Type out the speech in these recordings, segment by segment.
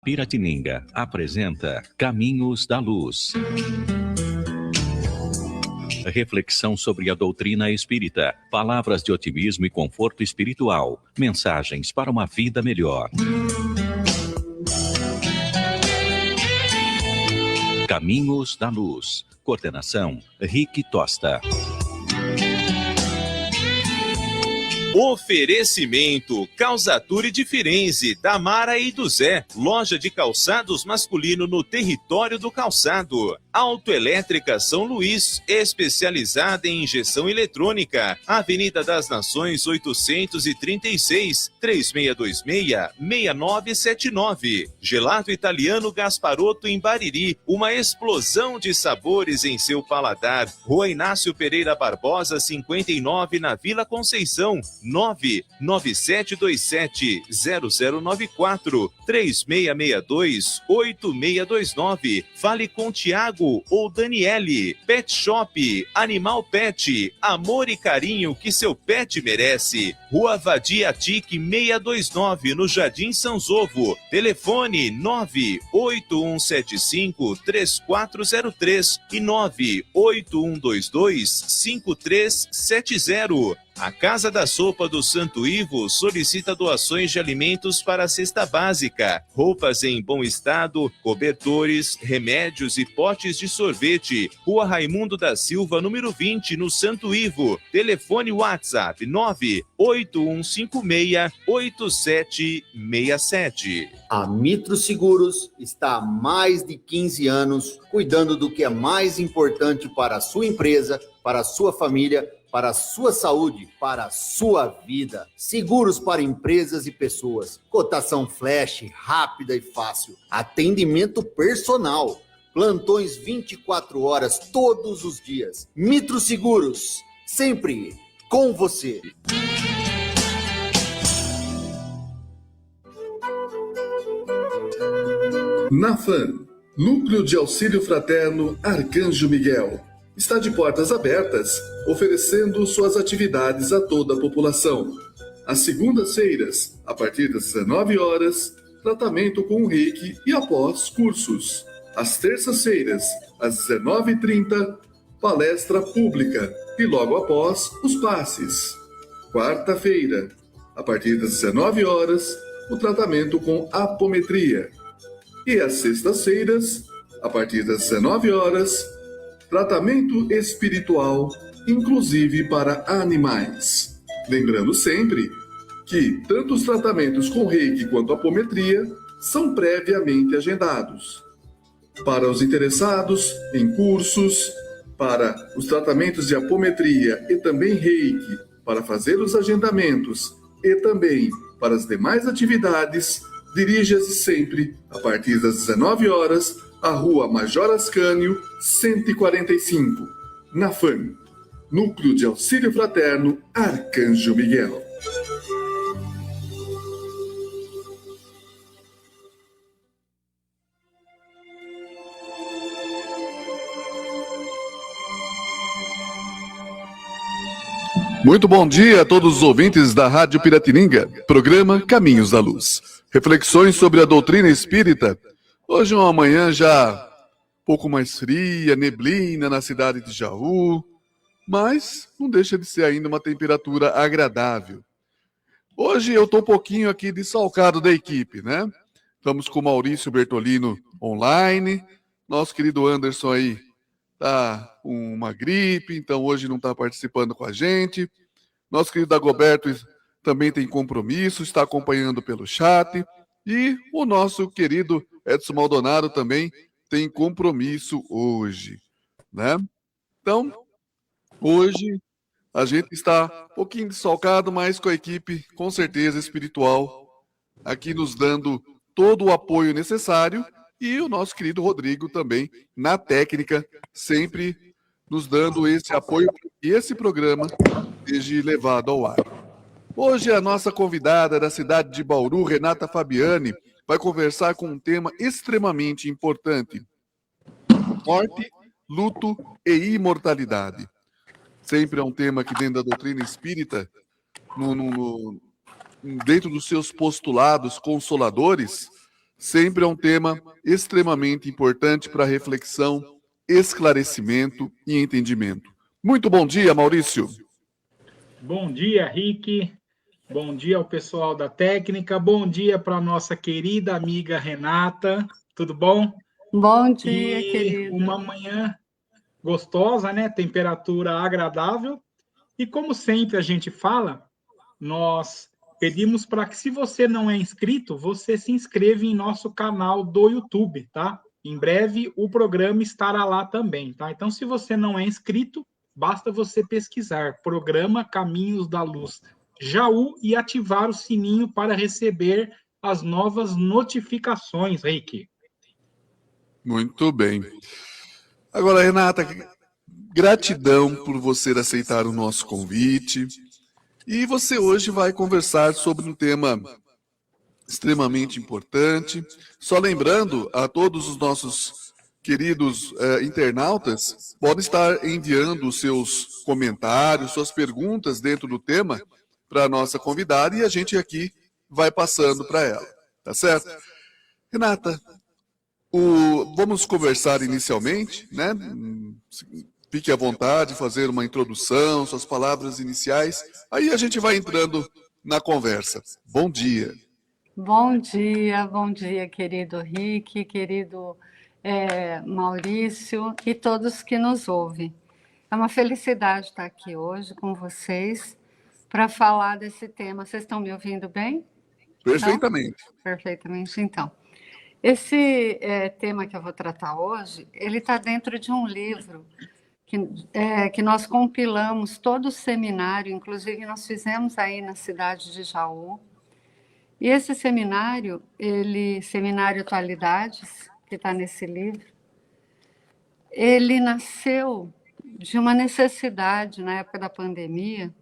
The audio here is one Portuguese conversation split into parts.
Piratininga apresenta Caminhos da Luz. Reflexão sobre a doutrina espírita, palavras de otimismo e conforto espiritual, mensagens para uma vida melhor. Caminhos da Luz. Coordenação, Rick Tosta. Oferecimento Calzature de Firenze, da Mara e do Zé, loja de calçados masculino no território do calçado. Autoelétrica São Luís, especializada em injeção eletrônica, Avenida das Nações 836, 3626-6979. Gelato Italiano Gasparotto em Bariri, uma explosão de sabores em seu paladar. Rua Inácio Pereira Barbosa, 59, na Vila Conceição. 99727-0094, 3662-8629. Fale com Tiago ou Daniele. Pet Shop, Animal Pet, amor e carinho que seu pet merece. Rua Vadia Tique 629, no Jardim Sanzovo. Telefone 98175-3403 e 98122-5370. A Casa da Sopa do Santo Ivo solicita doações de alimentos para a cesta básica, roupas em bom estado, cobertores, remédios e potes de sorvete. Rua Raimundo da Silva, número 20, no Santo Ivo. Telefone WhatsApp 98156-8767. A Mitro Seguros está há mais de 15 anos cuidando do que é mais importante para a sua empresa, para a sua família, para a sua saúde, para a sua vida. Seguros para empresas e pessoas. Cotação flash, rápida e fácil. Atendimento personal. Plantões 24 horas todos os dias. Mitro Seguros, sempre com você. NAFAM, Núcleo de Auxílio Fraterno Arcanjo Miguel, está de portas abertas, oferecendo suas atividades a toda a população. Às segundas-feiras, a partir das 19 horas, tratamento com o Reiki e após cursos. Às terças-feiras, às 19h30, palestra pública e logo após, os passes. Quarta-feira, a partir das 19 horas, o tratamento com apometria. E às sextas-feiras, a partir das 19 horas, tratamento espiritual, inclusive para animais. Lembrando sempre que tanto os tratamentos com Reiki quanto apometria são previamente agendados. Para os interessados em cursos, para os tratamentos de apometria e também Reiki, para fazer os agendamentos e também para as demais atividades, dirija-se sempre, a partir das 19 horas, à Rua Major Ascânio, 145, NAFAM, Núcleo de Auxílio Fraterno Arcanjo Miguel. Muito bom dia a todos os ouvintes da Rádio Piratininga, programa Caminhos da Luz. Reflexões sobre a doutrina espírita. Hoje é uma manhã já um pouco mais fria, neblina na cidade de Jaú, mas não deixa de ser ainda uma temperatura agradável. Hoje eu estou um pouquinho aqui desfalcado da equipe, né? Estamos com o Maurício Bertolino online, nosso querido Anderson aí tá com uma gripe, então hoje não está participando com a gente. Nosso querido Dagoberto também tem compromisso, está acompanhando pelo chat. E o nosso querido Edson Maldonado também tem compromisso hoje, né? Então, hoje a gente está um pouquinho desfalcado, mas com a equipe, com certeza, espiritual, aqui nos dando todo o apoio necessário. E o nosso querido Rodrigo também, na técnica, sempre nos dando esse apoio para que esse programa seja levado ao ar. Hoje a nossa convidada da cidade de Bauru, Renata Fabiani, vai conversar com um tema extremamente importante: morte, luto e imortalidade. Sempre é um tema que dentro da doutrina espírita, dentro dos seus postulados consoladores, sempre é um tema extremamente importante para reflexão, esclarecimento e entendimento. Muito bom dia, Maurício. Bom dia, Rick. Bom dia ao pessoal da técnica. Bom dia para a nossa querida amiga Renata. Tudo bom? Bom dia, querido. Uma manhã gostosa, né? Temperatura agradável. E como sempre a gente fala, nós pedimos para que, se você não é inscrito, você se inscreva em nosso canal do YouTube, tá? Em breve o programa estará lá também, tá? Então, se você não é inscrito, basta você pesquisar Programa Caminhos da Luz Jaú e ativar o sininho para receber as novas notificações, Rick. Muito bem. Agora, Renata, gratidão por você aceitar o nosso convite. E você hoje vai conversar sobre um tema extremamente importante. Só lembrando a todos os nossos queridos internautas, podem estar enviando os seus comentários, suas perguntas dentro do tema para a nossa convidada e a gente aqui vai passando para ela, tá certo? Renata, vamos conversar inicialmente, né? Fique à vontade, fazer uma introdução, suas palavras iniciais, aí a gente vai entrando na conversa. Bom dia. Bom dia, querido Rick, querido Maurício e todos que nos ouvem. É uma felicidade estar aqui hoje com vocês para falar desse tema. Vocês estão me ouvindo bem? Perfeitamente. Então? Perfeitamente, então. Esse tema que eu vou tratar hoje, ele está dentro de um livro que nós compilamos todo o seminário, inclusive nós fizemos aí na cidade de Jaú. E esse seminário, Seminário Atualidades, que está nesse livro, ele nasceu de uma necessidade na época da pandemia,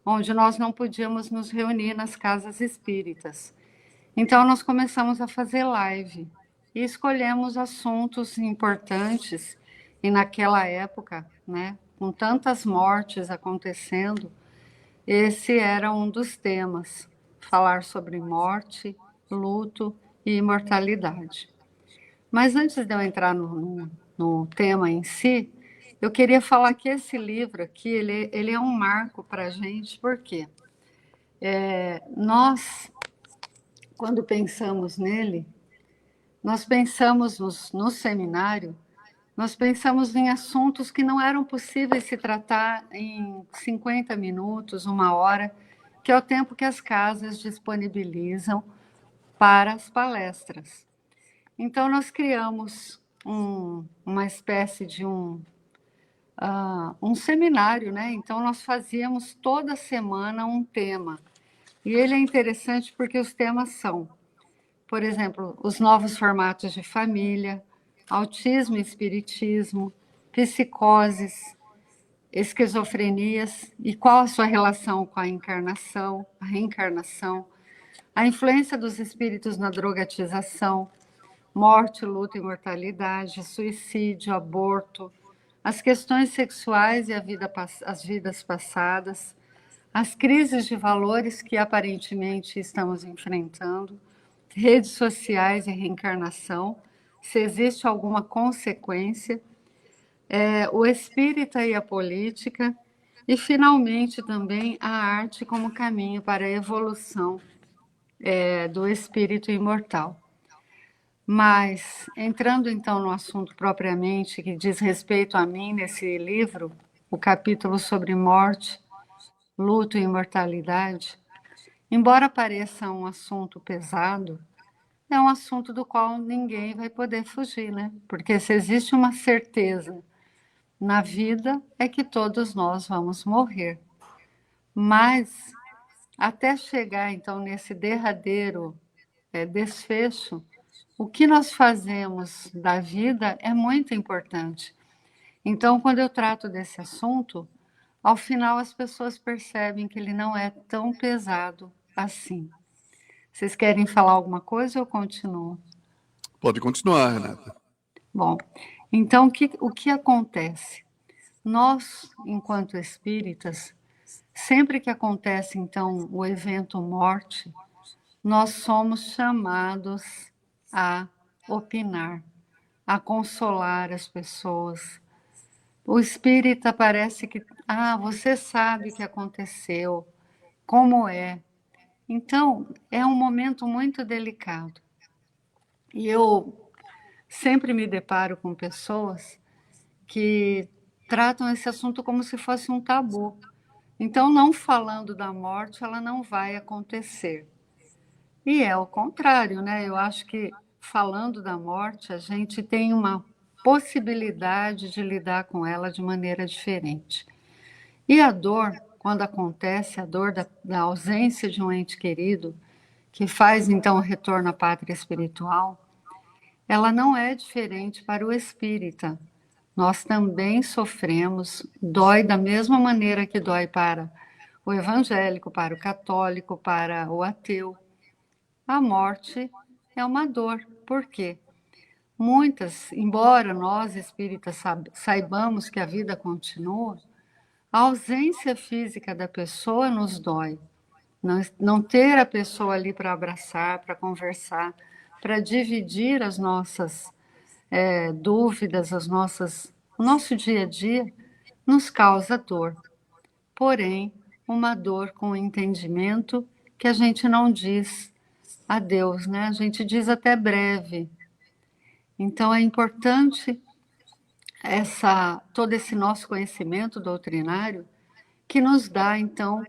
onde nós não podíamos nos reunir nas casas espíritas. Então, nós começamos a fazer live e escolhemos assuntos importantes. E naquela época, né, com tantas mortes acontecendo, esse era um dos temas, falar sobre morte, luto e imortalidade. Mas antes de eu entrar no tema em si, eu queria falar que esse livro aqui, ele é um marco para a gente, por quê? Nós, quando pensamos nele, nós pensamos no seminário, nós pensamos em assuntos que não eram possíveis se tratar em 50 minutos, 1 hora, que é o tempo que as casas disponibilizam para as palestras. Então, nós criamos uma espécie de um seminário, né? Então, nós fazíamos toda semana um tema. E ele é interessante porque os temas são, por exemplo, os novos formatos de família, autismo e espiritismo, psicoses, esquizofrenias e qual a sua relação com a encarnação, a reencarnação, a influência dos espíritos na drogatização, morte, luto e mortalidade, suicídio, aborto, as questões sexuais e as vidas passadas, as crises de valores que aparentemente estamos enfrentando, redes sociais e reencarnação, se existe alguma consequência, o espírita e a política, e, finalmente, também a arte como caminho para a evolução do espírito imortal. Mas, entrando então no assunto propriamente que diz respeito a mim nesse livro, o capítulo sobre morte, luto e imortalidade, embora pareça um assunto pesado, é um assunto do qual ninguém vai poder fugir, né? Porque se existe uma certeza na vida, é que todos nós vamos morrer. Mas, até chegar, então, nesse derradeiro desfecho, o que nós fazemos da vida é muito importante. Então, quando eu trato desse assunto, ao final as pessoas percebem que ele não é tão pesado assim. Vocês querem falar alguma coisa ou eu continuo? Pode continuar, Renata. Bom, então o que acontece? Nós, enquanto espíritas, sempre que acontece, então, o evento morte, nós somos chamados a opinar, a consolar as pessoas. O espírita parece que, você sabe o que aconteceu, como é. Então, é um momento muito delicado. E eu sempre me deparo com pessoas que tratam esse assunto como se fosse um tabu. Então, não falando da morte, ela não vai acontecer. E é o contrário, né? Eu acho que falando da morte, a gente tem uma possibilidade de lidar com ela de maneira diferente. E a dor, quando acontece, a dor da ausência de um ente querido, que faz então o retorno à pátria espiritual, ela não é diferente para o espírita. Nós também sofremos, dói da mesma maneira que dói para o evangélico, para o católico, para o ateu. A morte é uma dor. Por quê? Muitas, embora nós espíritas saibamos que a vida continua, a ausência física da pessoa nos dói. Não ter a pessoa ali para abraçar, para conversar, para dividir as nossas dúvidas, o nosso dia a dia, nos causa dor. Porém, uma dor com entendimento que a gente não diz adeus, né? A gente diz até breve. Então, é importante todo esse nosso conhecimento doutrinário que nos dá, então,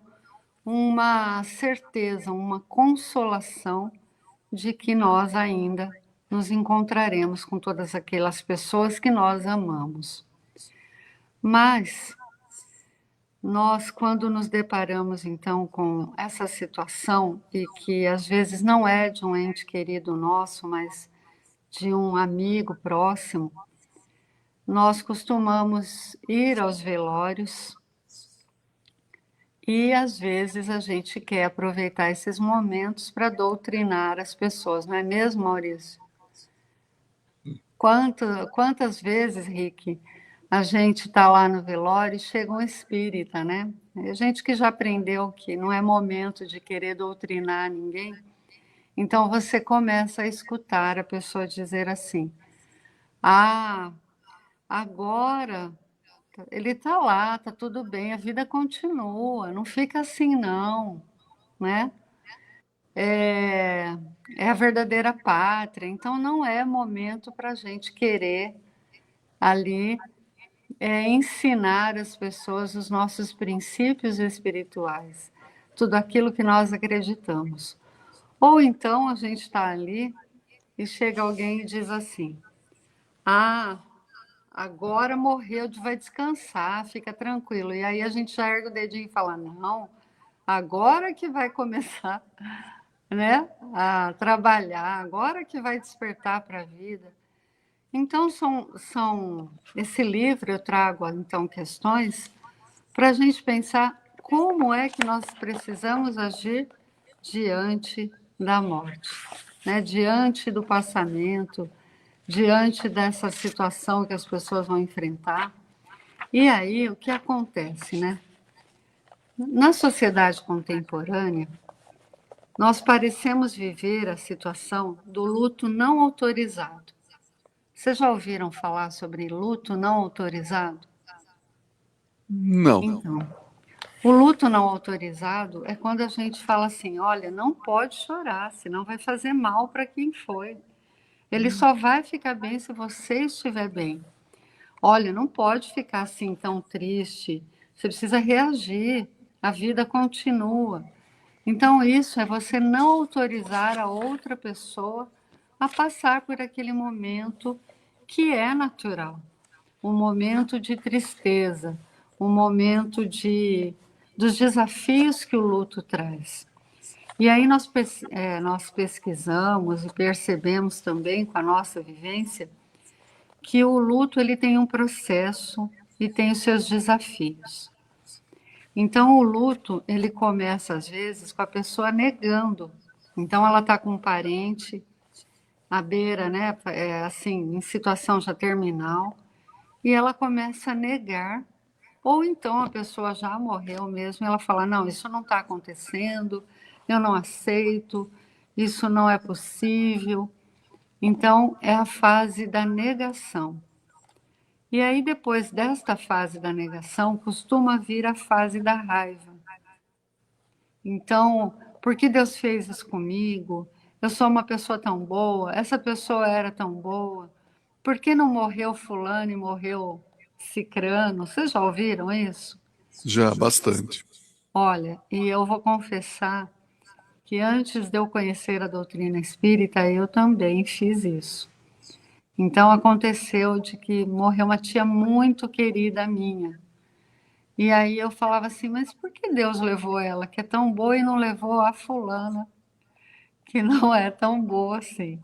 uma certeza, uma consolação de que nós ainda nos encontraremos com todas aquelas pessoas que nós amamos. Mas nós, quando nos deparamos, então, com essa situação, e que às vezes não é de um ente querido nosso, mas de um amigo próximo, nós costumamos ir aos velórios e, às vezes, a gente quer aproveitar esses momentos para doutrinar as pessoas, não é mesmo, Maurício? Quantas vezes, Rick, a gente está lá no velório e chega um espírita, né? A gente que já aprendeu que não é momento de querer doutrinar ninguém, então você começa a escutar a pessoa dizer assim: agora ele está lá, está tudo bem, a vida continua, não fica assim não, né? É a verdadeira pátria, então não é momento para a gente querer ali ensinar as pessoas os nossos princípios espirituais, tudo aquilo que nós acreditamos. Ou então a gente está ali e chega alguém e diz assim: agora morreu, vai descansar, fica tranquilo. E aí a gente já ergue o dedinho e fala: não, agora que vai começar, né, a trabalhar, agora que vai despertar para a vida. Então, esse livro eu trago, então, questões para a gente pensar como é que nós precisamos agir diante da morte, né? Diante do passamento, diante dessa situação que as pessoas vão enfrentar. E aí, o que acontece, né? Na sociedade contemporânea, nós parecemos viver a situação do luto não autorizado. Vocês já ouviram falar sobre luto não autorizado? Não. Então, o luto não autorizado é quando a gente fala assim: olha, não pode chorar, senão vai fazer mal para quem foi. Ele só vai ficar bem se você estiver bem. Olha, não pode ficar assim tão triste, você precisa reagir, a vida continua. Então, isso é você não autorizar a outra pessoa a passar por aquele momento que é natural, um momento de tristeza, um momento dos desafios que o luto traz. E aí nós pesquisamos e percebemos também com a nossa vivência que o luto ele tem um processo e tem os seus desafios. Então o luto ele começa às vezes com a pessoa negando. Então ela está com um parente à beira, né, assim, em situação já terminal, e ela começa a negar, ou então a pessoa já morreu mesmo, e ela fala: não, isso não está acontecendo, eu não aceito, isso não é possível. Então, é a fase da negação. E aí, depois desta fase da negação, costuma vir a fase da raiva. Então, por que Deus fez isso comigo? Eu sou uma pessoa tão boa, essa pessoa era tão boa. Por que não morreu fulano e morreu cicrano? Vocês já ouviram isso? Já, bastante. Olha, e eu vou confessar que antes de eu conhecer a doutrina espírita, eu também fiz isso. Então aconteceu de que morreu uma tia muito querida minha. E aí eu falava assim, mas por que Deus levou ela, que é tão boa, e não levou a fulana, que não é tão boa assim?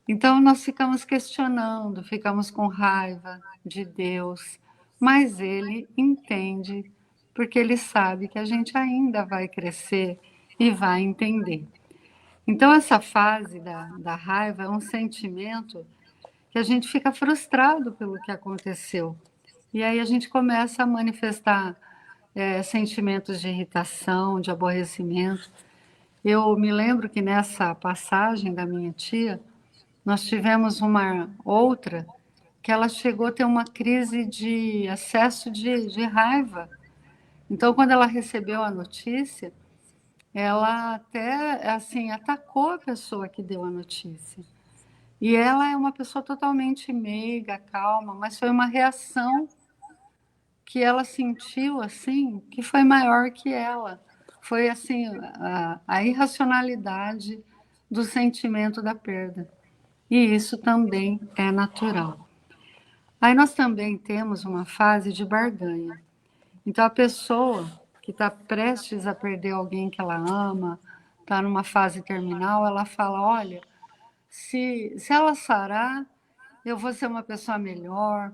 Então nós ficamos questionando, ficamos com raiva de Deus, mas Ele entende, porque Ele sabe que a gente ainda vai crescer e vai entender. Então essa fase da raiva é um sentimento que a gente fica frustrado pelo que aconteceu. E aí a gente começa a manifestar sentimentos de irritação, de aborrecimento. Eu me lembro que nessa passagem da minha tia, nós tivemos uma outra que ela chegou a ter uma crise de excesso de raiva. Então, quando ela recebeu a notícia, ela até assim atacou a pessoa que deu a notícia. E ela é uma pessoa totalmente meiga, calma, mas foi uma reação que ela sentiu assim, que foi maior que ela. Foi assim a irracionalidade do sentimento da perda. E isso também é natural. Aí nós também temos uma fase de barganha. Então a pessoa que está prestes a perder alguém que ela ama, está numa fase terminal, ela fala, olha, se ela sarar, eu vou ser uma pessoa melhor,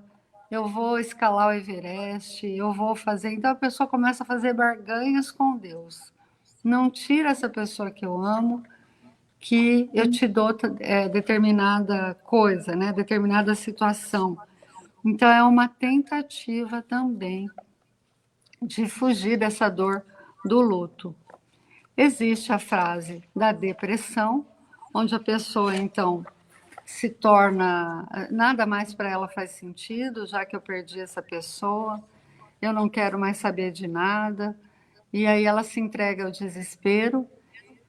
eu vou escalar o Everest, eu vou fazer... Então a pessoa começa a fazer barganhas com Deus. Não tira essa pessoa que eu amo, que eu te dou determinada coisa, né? Determinada situação. Então, é uma tentativa também de fugir dessa dor do luto. Existe a fase da depressão, onde a pessoa, então, se torna... Nada mais para ela faz sentido, já que eu perdi essa pessoa, eu não quero mais saber de nada. E aí ela se entrega ao desespero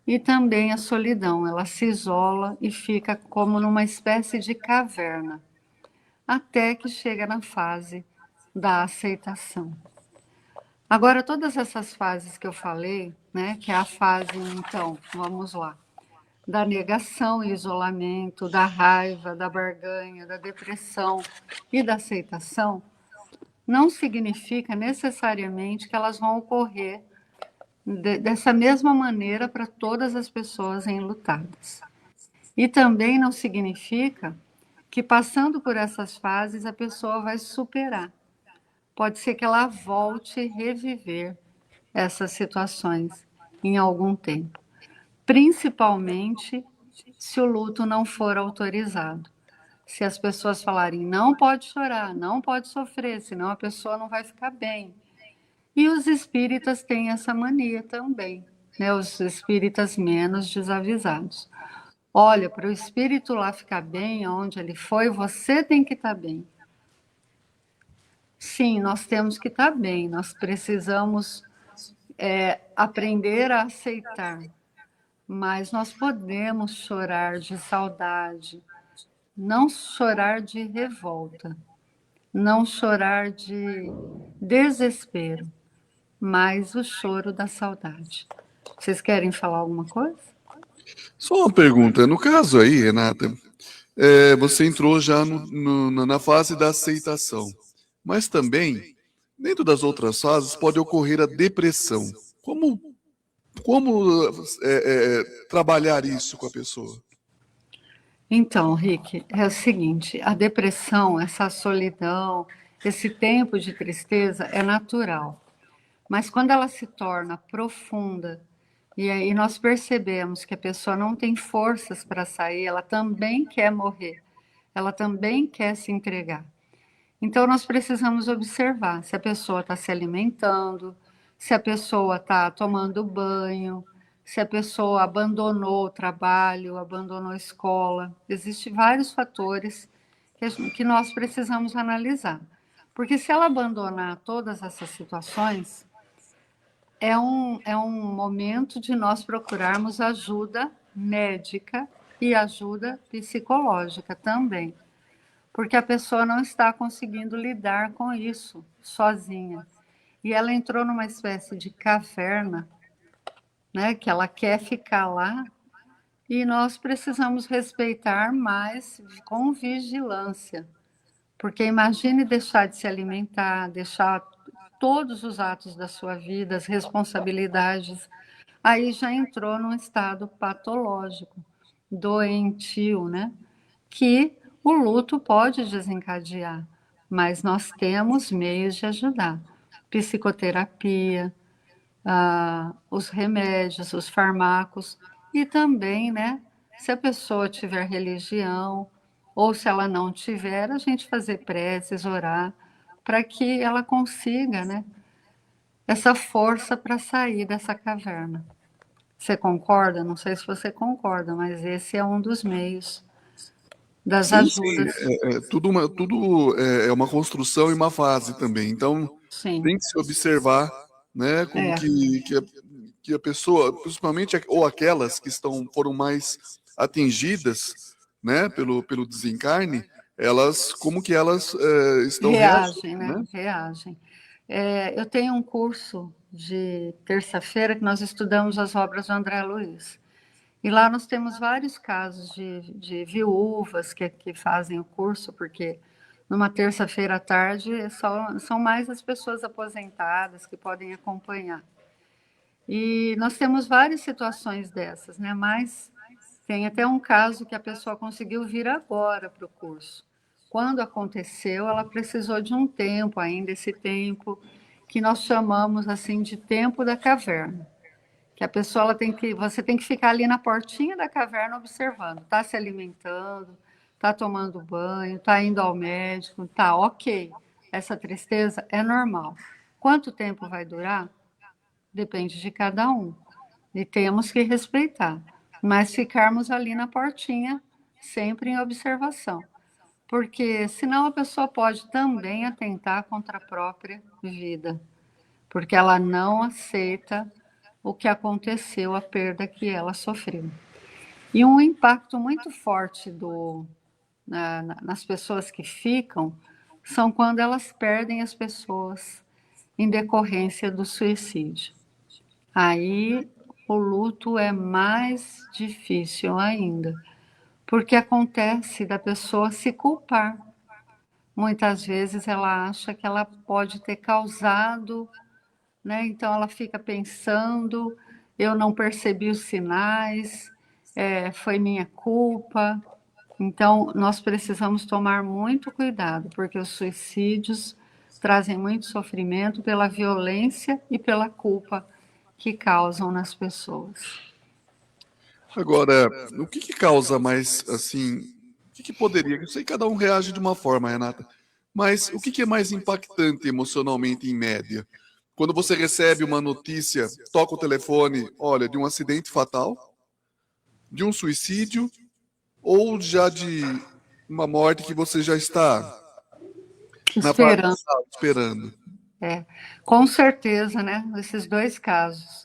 e também à solidão. Ela se isola e fica como numa espécie de caverna, até que chega na fase da aceitação. Agora, todas essas fases que eu falei, né, que é a fase, então, vamos lá, da negação e isolamento, da raiva, da barganha, da depressão e da aceitação, não significa necessariamente que elas vão ocorrer dessa mesma maneira para todas as pessoas enlutadas. E também não significa que passando por essas fases a pessoa vai superar. Pode ser que ela volte a reviver essas situações em algum tempo, principalmente se o luto não for autorizado. Se as pessoas falarem, não pode chorar, não pode sofrer, senão a pessoa não vai ficar bem. E os espíritas têm essa mania também, né? Os espíritas menos desavisados. Olha, para o espírito lá ficar bem, onde ele foi, você tem que estar bem. Sim, nós temos que estar bem, nós precisamos aprender a aceitar, mas nós podemos chorar de saudade, não chorar de revolta, não chorar de desespero, mas o choro da saudade. Vocês querem falar alguma coisa? Só uma pergunta. No caso aí, Renata, você entrou já na fase da aceitação. Mas também, dentro das outras fases, pode ocorrer a depressão. Como trabalhar isso com a pessoa? Então, Rick, é o seguinte, a depressão, essa solidão, esse tempo de tristeza é natural. Mas quando ela se torna profunda, e aí nós percebemos que a pessoa não tem forças para sair, ela também quer morrer, ela também quer se entregar. Então nós precisamos observar se a pessoa está se alimentando, se a pessoa está tomando banho, se a pessoa abandonou o trabalho, abandonou a escola. Existem vários fatores que nós precisamos analisar. Porque se ela abandonar todas essas situações, é um momento de nós procurarmos ajuda médica e ajuda psicológica também. Porque a pessoa não está conseguindo lidar com isso sozinha. E ela entrou numa espécie de caverna, né, que ela quer ficar lá, e nós precisamos respeitar mais com vigilância. Porque imagine deixar de se alimentar, deixar todos os atos da sua vida, as responsabilidades, aí já entrou num estado patológico, doentio, né? Que o luto pode desencadear, mas nós temos meios de ajudar. Psicoterapia, os remédios, os fármacos, e também, né, se a pessoa tiver religião, ou se ela não tiver, a gente fazer preces, orar, para que ela consiga, né, essa força para sair dessa caverna. Você concorda? Não sei se você concorda, mas esse é um dos meios das Sim, sim. ajudas. Tudo é uma construção e uma fase também. Então, Sim, tem que se observar, né, como é, que a pessoa, principalmente ou aquelas que foram mais atingidas, né, pelo desencarne, como que elas estão reagindo, reagem, né? né? Reagem. Eu tenho um curso de terça-feira que nós estudamos as obras do André Luiz. E lá nós temos vários casos de viúvas que fazem o curso, porque numa terça-feira à tarde são mais as pessoas aposentadas que podem acompanhar. E nós temos várias situações dessas, né? Mas tem até um caso que a pessoa conseguiu vir agora para o curso. Quando aconteceu, ela precisou de um tempo ainda, esse tempo que nós chamamos assim de tempo da caverna. Que a pessoa você tem que ficar ali na portinha da caverna observando, está se alimentando, está tomando banho, está indo ao médico, tá ok. Essa tristeza é normal. Quanto tempo vai durar? Depende de cada um. E temos que respeitar. Mas ficarmos ali na portinha, sempre em observação. Porque senão a pessoa pode também atentar contra a própria vida. Porque ela não aceita o que aconteceu, a perda que ela sofreu. E um impacto muito forte nas pessoas que ficam são quando elas perdem as pessoas em decorrência do suicídio. Aí o luto é mais difícil ainda, porque acontece da pessoa se culpar. Muitas vezes ela acha que ela pode ter causado, né? Então ela fica pensando, eu não percebi os sinais, foi minha culpa. Então nós precisamos tomar muito cuidado, porque os suicídios trazem muito sofrimento pela violência e pela culpa que causam nas pessoas. Agora, o que causa mais, assim, o que poderia, eu sei que cada um reage de uma forma, Renata, mas o que é mais impactante emocionalmente em média? Quando você recebe uma notícia, toca o telefone, olha, de um acidente fatal, de um suicídio, ou já de uma morte que você já está na parte Esperando. esperando? Com certeza, né? Esses dois casos,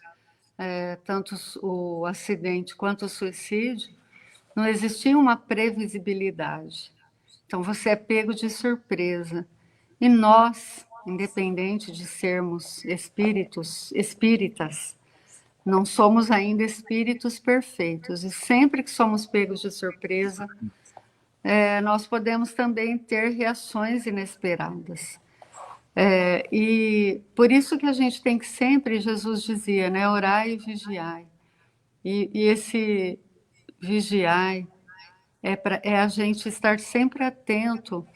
tanto o acidente quanto o suicídio, não existia uma previsibilidade. Então você é pego de surpresa. E nós, independente de sermos espíritas, não somos ainda espíritos perfeitos. E sempre que somos pegos de surpresa, nós podemos também ter reações inesperadas. E por isso que a gente tem que sempre, Jesus dizia, né, orai e vigiai. E esse vigiai é a gente estar sempre atento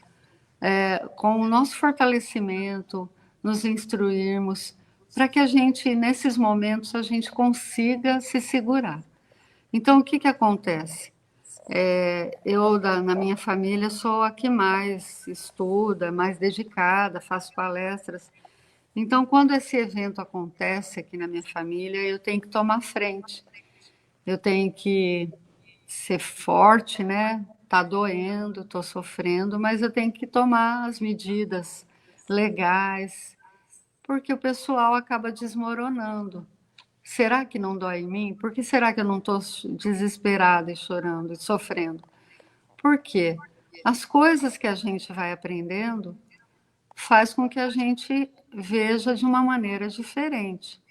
com o nosso fortalecimento, nos instruirmos, para que a gente, nesses momentos, a gente consiga se segurar. Então, o que acontece? Eu, na minha família, sou a que mais estuda, mais dedicada, faço palestras. Então, quando esse evento acontece aqui na minha família, eu tenho que tomar frente. Eu tenho que ser forte, né? Tá doendo, tô sofrendo, mas eu tenho que tomar as medidas legais, porque o pessoal acaba desmoronando. Será que não dói em mim? Por que será que eu não estou desesperada e chorando e sofrendo? Por quê? As coisas que a gente vai aprendendo faz com que a gente veja de uma maneira diferente.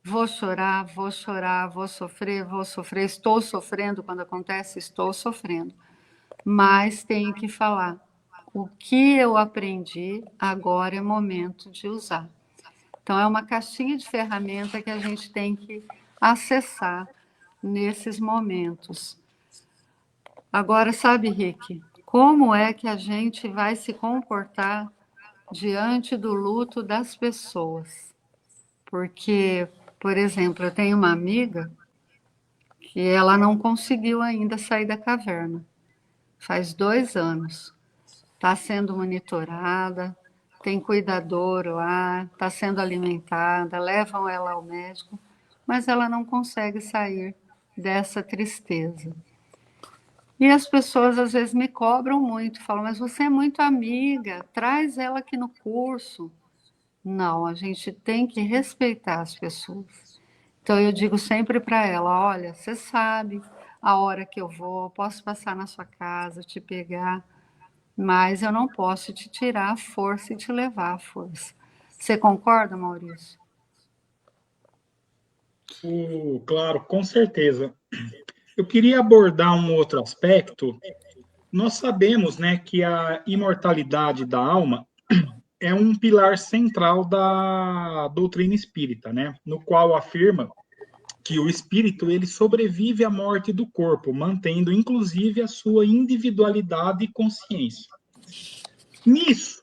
Vou chorar, vou chorar, vou sofrer, estou sofrendo quando acontece, estou sofrendo. Mas tenho que falar. O que eu aprendi, agora é momento de usar. Então, é uma caixinha de ferramenta que a gente tem que acessar nesses momentos. Agora, sabe, Rick, como é que a gente vai se comportar diante do luto das pessoas? Porque, por exemplo, eu tenho uma amiga que ela não conseguiu ainda sair da caverna. Faz 2 anos. Está sendo monitorada, tem cuidador lá, está sendo alimentada, levam ela ao médico, mas ela não consegue sair dessa tristeza. E as pessoas às vezes me cobram muito, falam, mas você é muito amiga, traz ela aqui no curso. Não, a gente tem que respeitar as pessoas. Então eu digo sempre para ela, olha, você sabe a hora que eu vou, posso passar na sua casa, te pegar, mas eu não posso te tirar a força e te levar à força. Você concorda, Maurício? Claro, com certeza. Eu queria abordar um outro aspecto. Nós sabemos, né, que a imortalidade da alma é um pilar central da doutrina espírita, né, no qual afirma que o espírito ele sobrevive à morte do corpo, mantendo inclusive a sua individualidade e consciência. Nisso,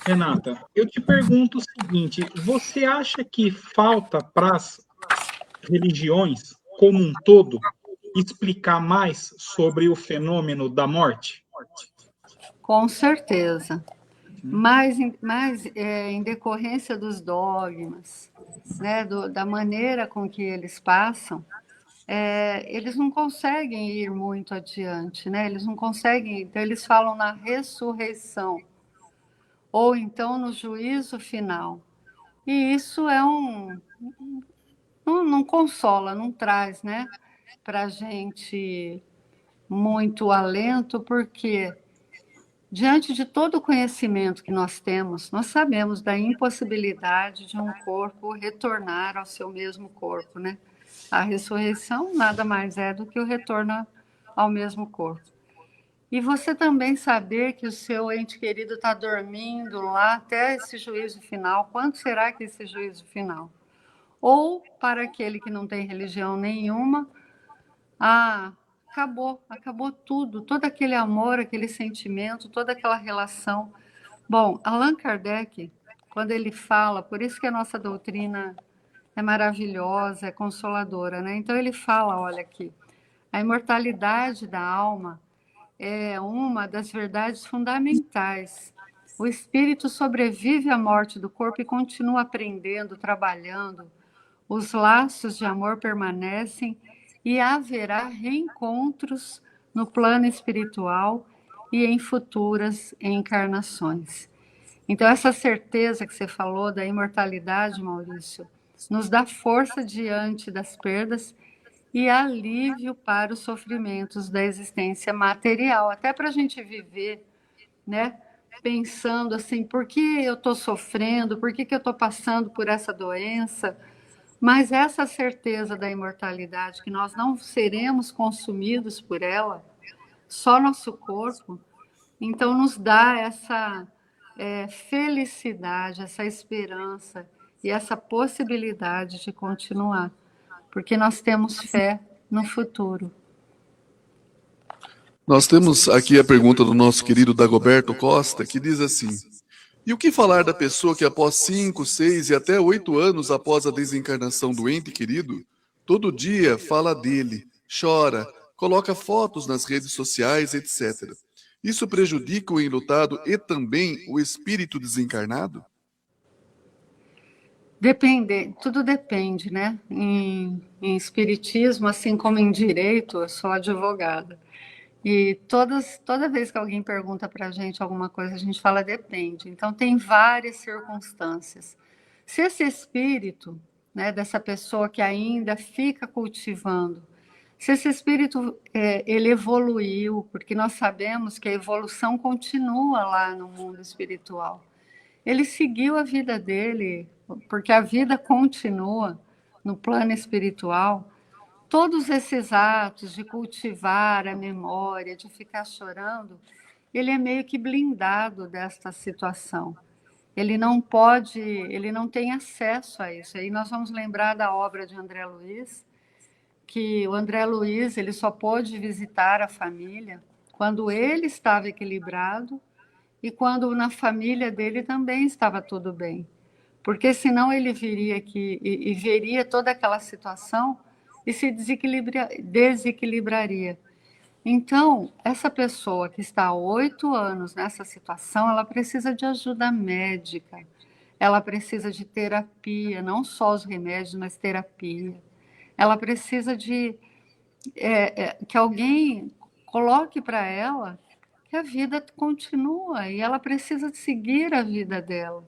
Renata, eu te pergunto o seguinte: você acha que falta para as religiões como um todo explicar mais sobre o fenômeno da morte? Com certeza. Mas em decorrência dos dogmas, né, da maneira com que eles passam, eles não conseguem ir muito adiante, né? Eles não conseguem. Então, eles falam na ressurreição, ou então no juízo final. E isso não consola, não traz, né, para a gente muito alento, porque diante de todo o conhecimento que nós temos, nós sabemos da impossibilidade de um corpo retornar ao seu mesmo corpo, né? A ressurreição nada mais é do que o retorno ao mesmo corpo. E você também saber que o seu ente querido está dormindo lá até esse juízo final. Quando será que é esse juízo final? Ou, para aquele que não tem religião nenhuma, acabou tudo, todo aquele amor, aquele sentimento, toda aquela relação. Bom, Allan Kardec, quando ele fala, por isso que a nossa doutrina é maravilhosa, é consoladora, né? Então ele fala, olha aqui, a imortalidade da alma é uma das verdades fundamentais. O espírito sobrevive à morte do corpo e continua aprendendo, trabalhando. Os laços de amor permanecem e haverá reencontros no plano espiritual e em futuras encarnações. Então, essa certeza que você falou da imortalidade, Maurício, nos dá força diante das perdas e alívio para os sofrimentos da existência material, até para a gente viver, né? Pensando assim, por que eu estou sofrendo, por que eu estou passando por essa doença? Mas essa certeza da imortalidade, que nós não seremos consumidos por ela, só nosso corpo, então nos dá essa felicidade, essa esperança e essa possibilidade de continuar, porque nós temos fé no futuro. Nós temos aqui a pergunta do nosso querido Dagoberto Costa, que diz assim: e o que falar da pessoa que após 5, 6 e até 8 anos após a desencarnação do ente querido, todo dia fala dele, chora, coloca fotos nas redes sociais, etc. Isso prejudica o enlutado e também o espírito desencarnado? Tudo depende, né? Em espiritismo, assim como em direito, eu sou advogada. E toda vez que alguém pergunta para a gente alguma coisa, a gente fala depende. Então, tem várias circunstâncias. Se esse espírito, né, dessa pessoa que ainda fica cultivando, se esse espírito ele evoluiu, porque nós sabemos que a evolução continua lá no mundo espiritual. Ele seguiu a vida dele, porque a vida continua no plano espiritual. Todos esses atos de cultivar a memória, de ficar chorando, ele é meio que blindado desta situação. Ele não tem acesso a isso. Aí nós vamos lembrar da obra de André Luiz, que o André Luiz ele só pôde visitar a família quando ele estava equilibrado e quando na família dele também estava tudo bem. Porque senão ele viria aqui e veria toda aquela situação e se desequilibraria. Então, essa pessoa que está há 8 anos nessa situação, ela precisa de ajuda médica, ela precisa de terapia, não só os remédios, mas terapia. Ela precisa de que alguém coloque para ela que a vida continua e ela precisa de seguir a vida dela.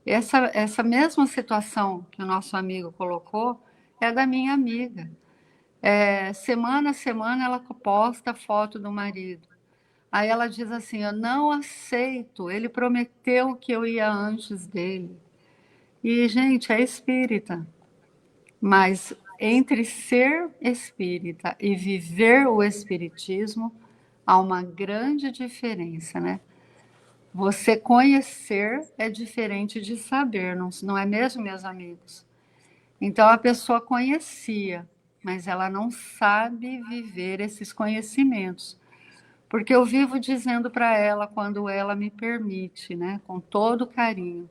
Essa mesma situação que o nosso amigo colocou é da minha amiga. Semana a semana ela posta a foto do marido. Aí ela diz assim, eu não aceito, ele prometeu que eu ia antes dele. E, gente, é espírita. Mas entre ser espírita e viver o espiritismo, há uma grande diferença, né? Você conhecer é diferente de saber, não é mesmo, meus amigos? Então, a pessoa conhecia, mas ela não sabe viver esses conhecimentos. Porque eu vivo dizendo para ela, quando ela me permite, né, com todo carinho,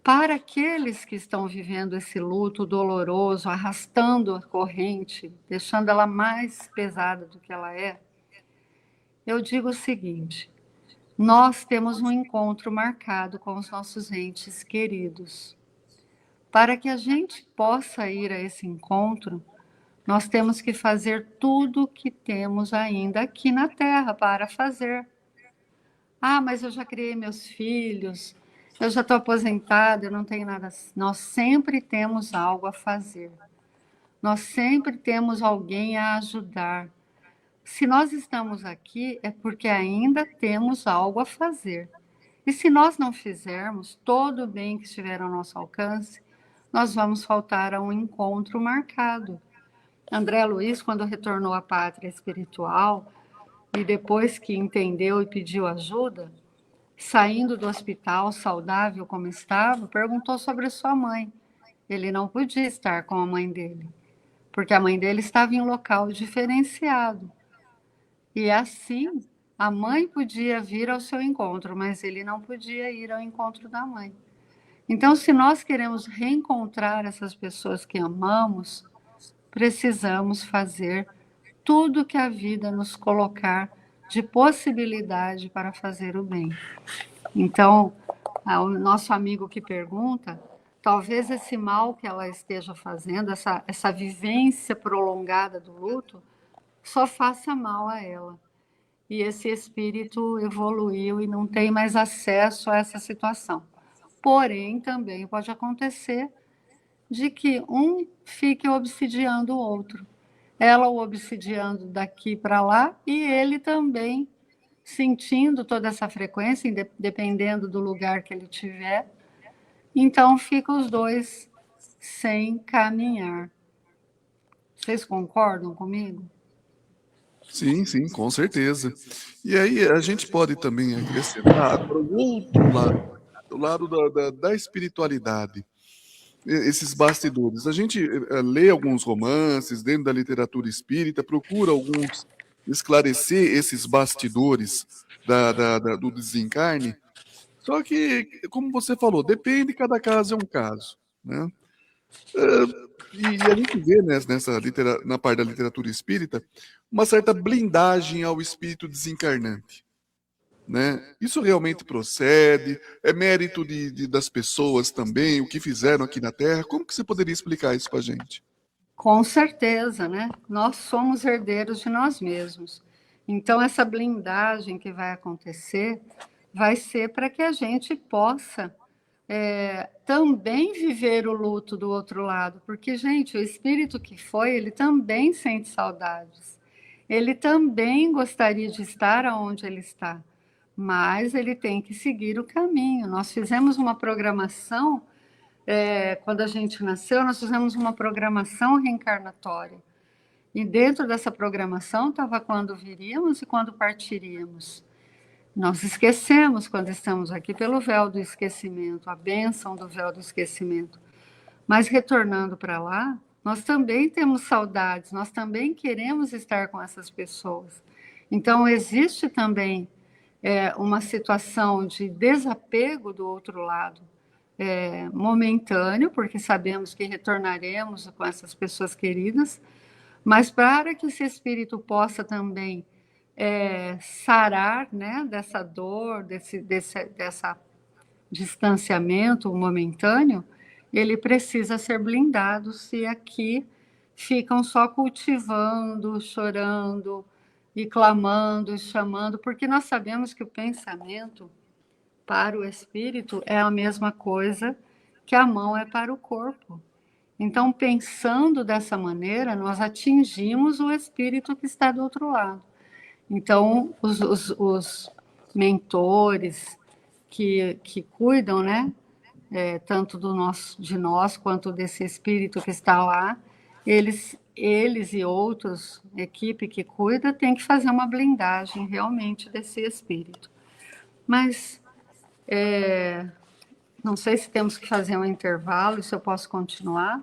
para aqueles que estão vivendo esse luto doloroso, arrastando a corrente, deixando ela mais pesada do que ela é, eu digo o seguinte: nós temos um encontro marcado com os nossos entes queridos. Para que a gente possa ir a esse encontro, nós temos que fazer tudo o que temos ainda aqui na Terra para fazer. Ah, mas eu já criei meus filhos, eu já estou aposentada, eu não tenho nada. Nós sempre temos algo a fazer. Nós sempre temos alguém a ajudar. Se nós estamos aqui, é porque ainda temos algo a fazer. E se nós não fizermos todo o bem que estiver ao nosso alcance, nós vamos faltar a um encontro marcado. André Luiz, quando retornou à pátria espiritual, e depois que entendeu e pediu ajuda, saindo do hospital, saudável como estava, perguntou sobre sua mãe. Ele não podia estar com a mãe dele, porque a mãe dele estava em um local diferenciado. E assim, a mãe podia vir ao seu encontro, mas ele não podia ir ao encontro da mãe. Então, se nós queremos reencontrar essas pessoas que amamos, precisamos fazer tudo que a vida nos colocar de possibilidade para fazer o bem. Então, o nosso amigo que pergunta, talvez esse mal que ela esteja fazendo, essa vivência prolongada do luto, só faça mal a ela. E esse espírito evoluiu e não tem mais acesso a essa situação. Porém, também pode acontecer de que um fique obsidiando o outro. Ela o obsidiando daqui para lá e ele também sentindo toda essa frequência, dependendo do lugar que ele tiver. Então, ficam os dois sem caminhar. Vocês concordam comigo? Sim, sim, com certeza. E aí a gente pode também acrescentar para o outro lado, o lado da espiritualidade, esses bastidores. A gente lê alguns romances dentro da literatura espírita, procura alguns esclarecer esses bastidores do desencarne, só que, como você falou, depende, cada caso é um caso, né? E a gente vê, né, na parte da literatura espírita uma certa blindagem ao espírito desencarnante, né? Isso realmente procede? É mérito das pessoas também, o que fizeram aqui na Terra? Como que você poderia explicar isso para a gente? Com certeza, né? Nós somos herdeiros de nós mesmos. Então, essa blindagem que vai acontecer vai ser para que a gente possa também viver o luto do outro lado. Porque, gente, o espírito que foi, ele também sente saudades. Ele também gostaria de estar onde ele está. Mas ele tem que seguir o caminho. Nós fizemos uma programação. Quando a gente nasceu, nós fizemos uma programação reencarnatória. E dentro dessa programação estava quando viríamos e quando partiríamos. Nós esquecemos quando estamos aqui pelo véu do esquecimento, a bênção do véu do esquecimento. Mas retornando para lá, nós também temos saudades, nós também queremos estar com essas pessoas. Então, existe também uma situação de desapego do outro lado, momentâneo, porque sabemos que retornaremos com essas pessoas queridas, mas para que esse espírito possa também sarar, né, dessa dor, desse distanciamento momentâneo, ele precisa ser blindado se aqui ficam só cultivando, chorando e clamando e chamando, porque nós sabemos que o pensamento para o espírito é a mesma coisa que a mão é para o corpo. Então, pensando dessa maneira, nós atingimos o espírito que está do outro lado. Então, os mentores que cuidam, né, tanto de nós quanto desse espírito que está lá, eles e outros, equipe que cuida, tem que fazer uma blindagem realmente desse espírito. Mas não sei se temos que fazer um intervalo, se eu posso continuar.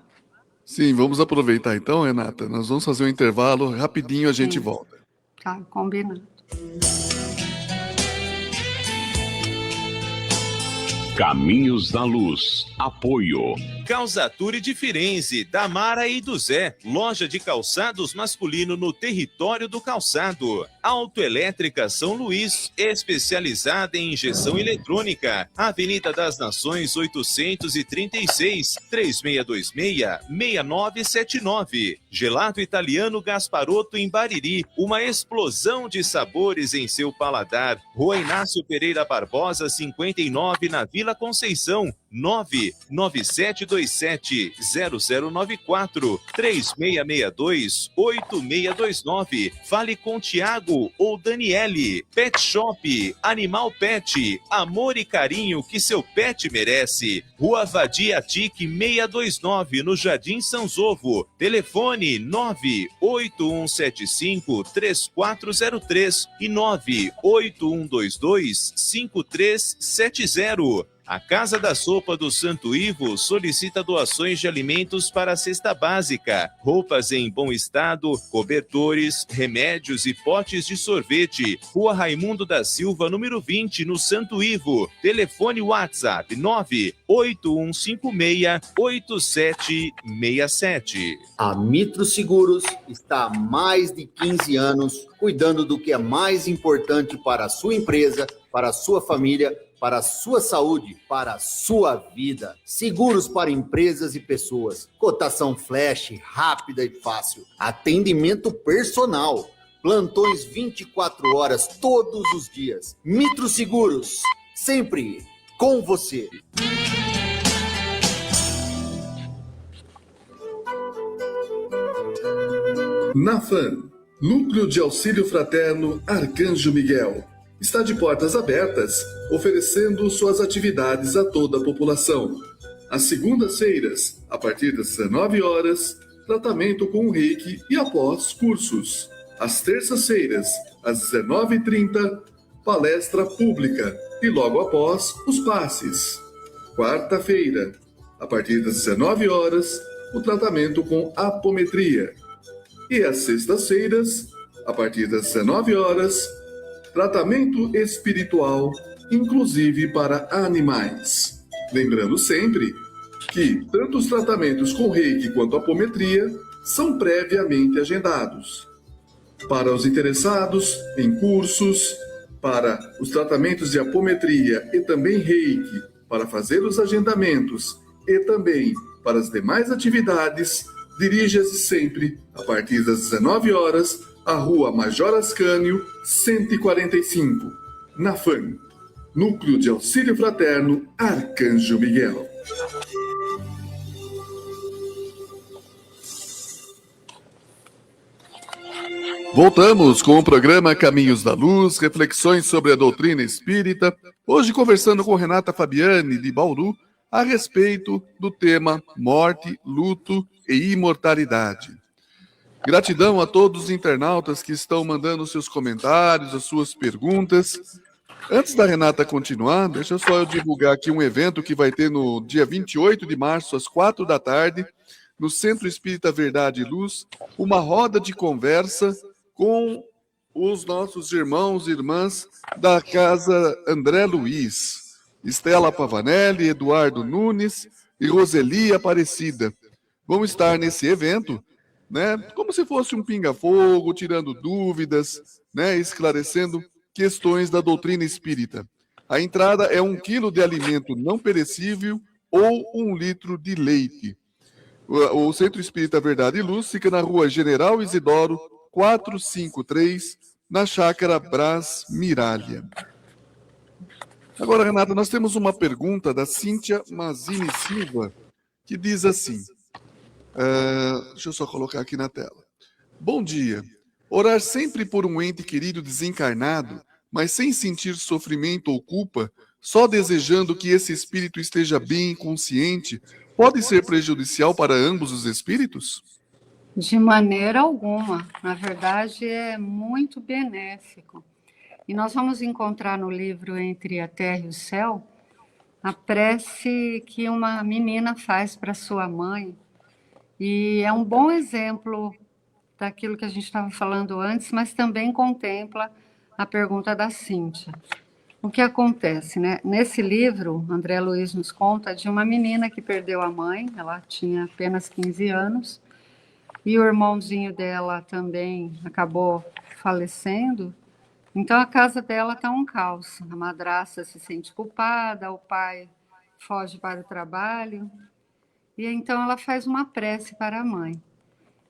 Sim, vamos aproveitar então, Renata. Nós vamos fazer um intervalo, rapidinho a gente volta. Tá, combinado. Caminhos da Luz. Apoio. Calçature de Firenze, da Mara e do Zé. Loja de calçados masculino no território do calçado. Autoelétrica São Luís, especializada em injeção eletrônica. Avenida das Nações 836, 3626-6979. Gelato Italiano Gasparotto em Bariri. Uma explosão de sabores em seu paladar. Rua Inácio Pereira Barbosa, 59, na Vila Conceição. 99727-0094, 3662-8629. Fale com Tiago ou Daniele. Pet Shop, Animal Pet, amor e carinho que seu pet merece. Rua Vadia Tique 629, no Jardim São Zovo. Telefone 98175-3403 e 98122-5370. A Casa da Sopa do Santo Ivo solicita doações de alimentos para a cesta básica, roupas em bom estado, cobertores, remédios e potes de sorvete. Rua Raimundo da Silva, número 20, no Santo Ivo. Telefone WhatsApp 98156-8767. A Mitro Seguros está há mais de 15 anos cuidando do que é mais importante para a sua empresa, para a sua família, para a sua saúde, para a sua vida. Seguros para empresas e pessoas. Cotação flash, rápida e fácil. Atendimento personal. Plantões 24 horas todos os dias. Mitro Seguros, sempre com você. Nafan, Núcleo de Auxílio Fraterno Arcanjo Miguel, está de portas abertas, oferecendo suas atividades a toda a população. Às segundas-feiras, a partir das 19 horas, tratamento com reiki e após cursos. Às terças-feiras, às 19h30, palestra pública e logo após, os passes. Quarta-feira, a partir das 19 horas, o tratamento com apometria. E às sextas-feiras, a partir das 19 horas, tratamento espiritual, inclusive para animais. Lembrando sempre que tanto os tratamentos com reiki quanto apometria são previamente agendados. Para os interessados em cursos, para os tratamentos de apometria e também reiki, para fazer os agendamentos e também para as demais atividades, dirija-se sempre, a partir das 19 horas, à Rua Major Ascânio, 145, na FAM, Núcleo de Auxílio Fraterno Arcanjo Miguel. Voltamos com o programa Caminhos da Luz, reflexões sobre a doutrina espírita, hoje conversando com Renata Fabiani, de Bauru, a respeito do tema morte, luto e imortalidade. Gratidão a todos os internautas que estão mandando seus comentários, as suas perguntas. Antes da Renata continuar, deixa só eu divulgar aqui um evento que vai ter no dia 28 de março, às 4 da tarde, no Centro Espírita Verdade e Luz, uma roda de conversa com os nossos irmãos e irmãs da Casa André Luiz, Estela Pavanelli, Eduardo Nunes e Roseli Aparecida. Vão estar nesse evento, né, como se fosse um pinga-fogo, tirando dúvidas, né, esclarecendo questões da doutrina espírita. A entrada é 1 quilo de alimento não perecível ou 1 litro de leite. O Centro Espírita Verdade e Luz fica na Rua General Isidoro, 453, na Chácara Brás Miralha. Agora, Renata, nós temos uma pergunta da Cíntia Mazini Silva, que diz assim, deixa eu só colocar aqui na tela. Bom dia. Orar sempre por um ente querido desencarnado, mas sem sentir sofrimento ou culpa, só desejando que esse espírito esteja bem e consciente, pode ser prejudicial para ambos os espíritos? De maneira alguma. Na verdade, é muito benéfico. E nós vamos encontrar no livro Entre a Terra e o Céu a prece que uma menina faz para sua mãe. E é um bom exemplo daquilo que a gente estava falando antes, mas também contempla a pergunta da Cíntia. O que acontece, né? Nesse livro, André Luiz nos conta de uma menina que perdeu a mãe, ela tinha apenas 15 anos, e o irmãozinho dela também acabou falecendo. Então a casa dela está um caos. A madrasta se sente culpada, o pai foge para o trabalho, e então ela faz uma prece para a mãe.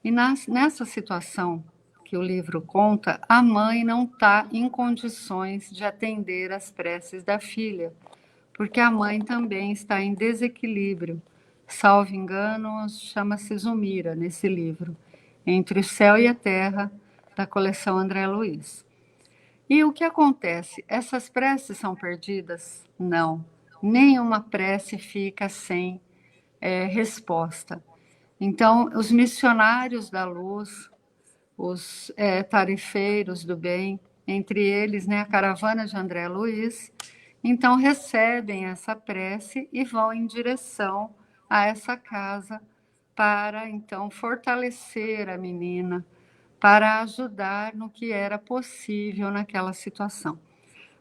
E nessa situação que o livro conta, a mãe não está em condições de atender às preces da filha, porque a mãe também está em desequilíbrio. Salvo engano, chama-se Zumira, nesse livro, Entre o Céu e a Terra, da coleção André Luiz. E o que acontece? Essas preces são perdidas? Não. Nenhuma prece fica sem resposta. Então, os missionários da luz, os tarefeiros do bem, entre eles, né, a caravana de André Luiz, então recebem essa prece e vão em direção a essa casa para, então, fortalecer a menina, para ajudar no que era possível naquela situação.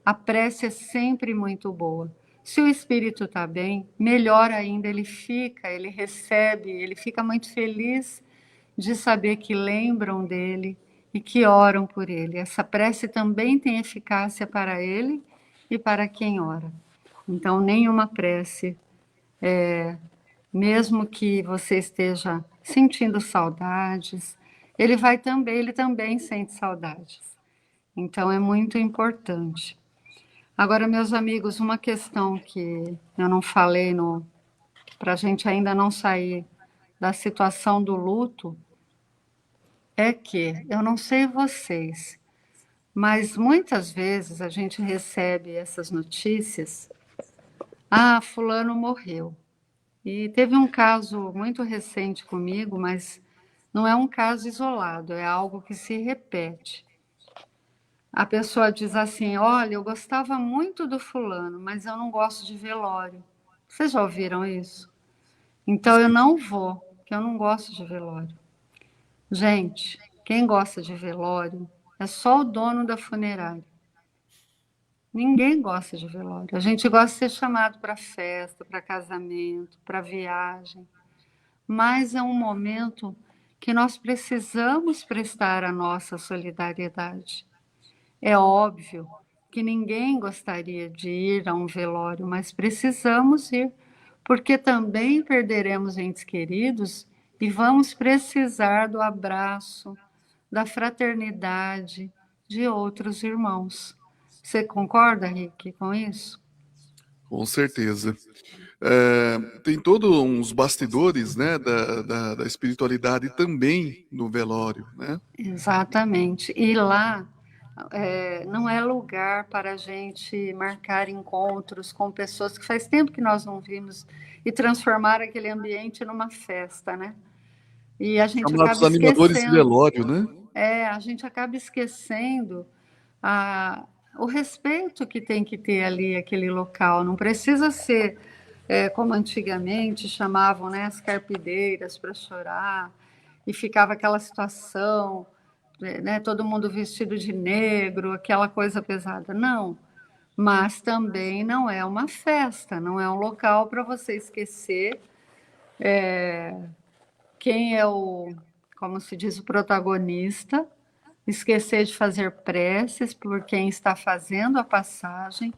A prece é sempre muito boa. Se o espírito está bem, melhor ainda ele fica, ele recebe, ele fica muito feliz de saber que lembram dele e que oram por ele. Essa prece também tem eficácia para ele e para quem ora. Então, nenhuma prece, mesmo que você esteja sentindo saudades, ele também sente saudades. Então, é muito importante. Agora, meus amigos, uma questão que eu não falei para a gente ainda não sair da situação do luto, é que, eu não sei vocês, mas muitas vezes a gente recebe essas notícias, fulano morreu. E teve um caso muito recente comigo, mas não é um caso isolado, é algo que se repete. A pessoa diz assim, olha, eu gostava muito do fulano, mas eu não gosto de velório. Vocês já ouviram isso? Então eu não vou, porque eu não gosto de velório. Gente, quem gosta de velório é só o dono da funerária. Ninguém gosta de velório. A gente gosta de ser chamado para festa, para casamento, para viagem. Mas é um momento que nós precisamos prestar a nossa solidariedade. É óbvio que ninguém gostaria de ir a um velório, mas precisamos ir, porque também perderemos entes queridos e vamos precisar do abraço, da fraternidade de outros irmãos. Você concorda, Rick, com isso? Com certeza. Tem todos uns bastidores, né, da espiritualidade também no velório, né? Exatamente. E lá não é lugar para a gente marcar encontros com pessoas que faz tempo que nós não vimos e transformar aquele ambiente numa festa, né? E a gente Chamados acaba animadores de esquecendo. velório, né? A gente acaba esquecendo o respeito que tem que ter ali aquele local. Não precisa ser como antigamente chamavam, né, as carpideiras para chorar e ficava aquela situação, né, todo mundo vestido de negro, aquela coisa pesada. Não, mas também não é uma festa, não é um local para você esquecer quem é como se diz, o protagonista, esquecer de fazer preces por quem está fazendo a passagem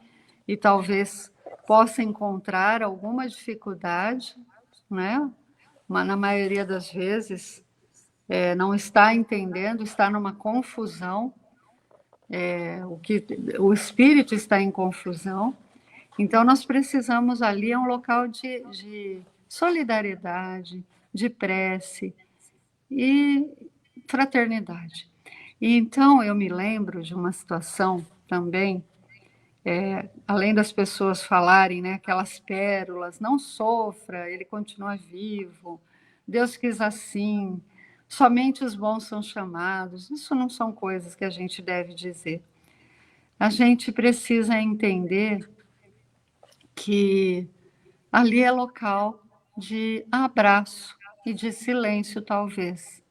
e talvez possa encontrar alguma dificuldade, né? Mas na maioria das vezes não está entendendo, está numa confusão, o espírito está em confusão. Então nós precisamos ali, é um local de solidariedade, de prece e fraternidade. E então eu me lembro de uma situação também, além das pessoas falarem, né, aquelas pérolas, não sofra, ele continua vivo, Deus quis assim, somente os bons são chamados. Isso não são coisas que a gente deve dizer. A gente precisa entender que ali é local de abraço e de silêncio, talvez.